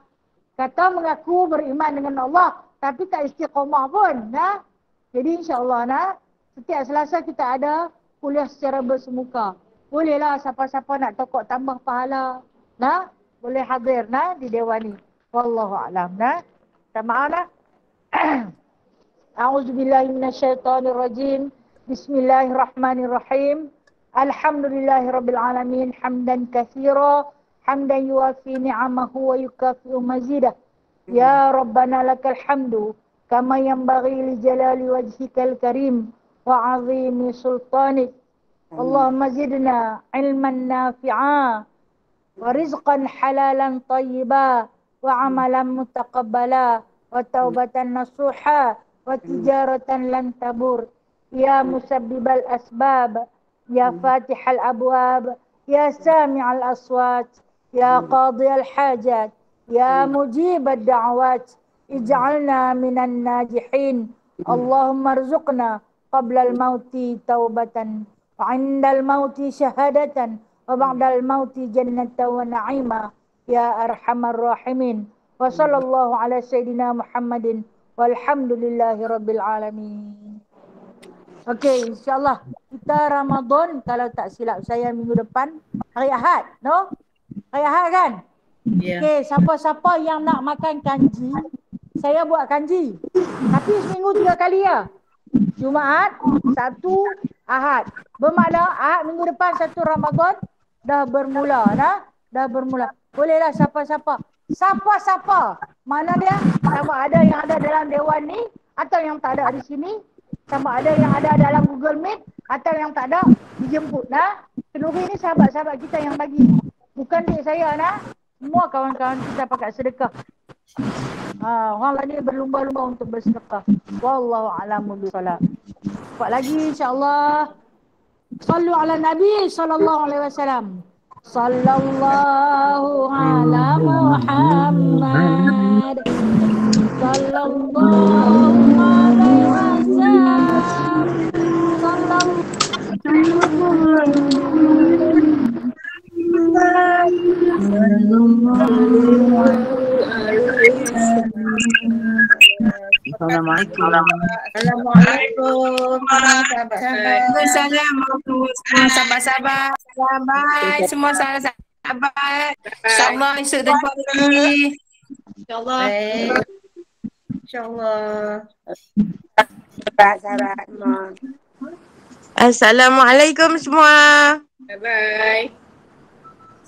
Kata mengaku beriman dengan Allah. Tapi tak istiqamah pun. Jadi insyaAllah setiap Selasa kita ada kuliah secara bersemuka. Bolehlah siapa-siapa nak tokok tambah pahala. Boleh hadir di Dewan ni. Wallahu'alam. Minta maaf A'udzubillahi minasyaitonirrajim. Bismillahirrahmanirrahim. Alhamdulillahirabbil alamin hamdan katsira hamdan yuwafi ni'amahu wa yukafi'u mazidah. Ya Rabbana lakal hamdu kama yanbaghi li jalali wajhikal karim wa 'azimi sultanik. Allahumma zidna ilman nafi'a wa rizqan halalan tayyiba wa 'amalan mutaqabbala wa taubatan nasuha wa tijaratan lan tabur. Ya musabbibal asbab, ya fatihal abwab, ya sami'al aswat, ya qadiyal hajat, ya mujibad da'awat, ij'alna minan najihin. Allahumma rzuqna qabla al-mauti taubatan wa 'indal mauti syahadatan wa ba'dal mauti jannatan wa na'ima ya arhamar rahimin. Wa sallallahu ala sayyidina Muhammadin walhamdulillahi rabbil alamin. Okey, insyaAllah kita Ramadan kalau tak silap saya minggu depan hari Ahad, no? Hari Ahad kan? Yeah. Okey, siapa-siapa yang nak makan kanji, saya buat kanji. Tapi seminggu 3 kali ya. Jumaat, Sabtu, Ahad. Bermakna Ahad minggu depan 1 Ramadan dah bermula, dah bermula. Bolehlah siapa-siapa. Siapa-siapa. Mana dia? Sama ada yang ada dalam dewan ni atau yang tak ada di sini. Sama ada yang ada dalam Google Meet atau yang tak ada dijemput. Kenduri ni sahabat-sahabat kita yang bagi. Bukan dek saya semua kawan-kawan kita pakai sedekah. Orang lain berlumba-lumba untuk bersedekah. Wallahu a'lam bishawab. Buat lagi insya-Allah. Sallu ala Nabi sallallahu alaihi wasallam. Sallallahu ala Muhammad. Sallallahu alaihi wasallam. Assalamualaikum. Assalamualaikum. Assalamualaikum semua sahabat-sahabat. Bye semua sahabat-sahabat. InsyaAllah esok jumpa lagi. InsyaAllah. InsyaAllah. Sahabat-sahabat semua. Assalamualaikum semua. Bye-bye.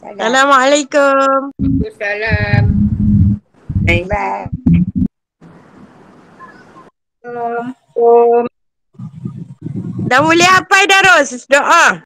Assalamualaikum. Waalaikumsalam. Bye. Dah boleh apa Darus? Doa.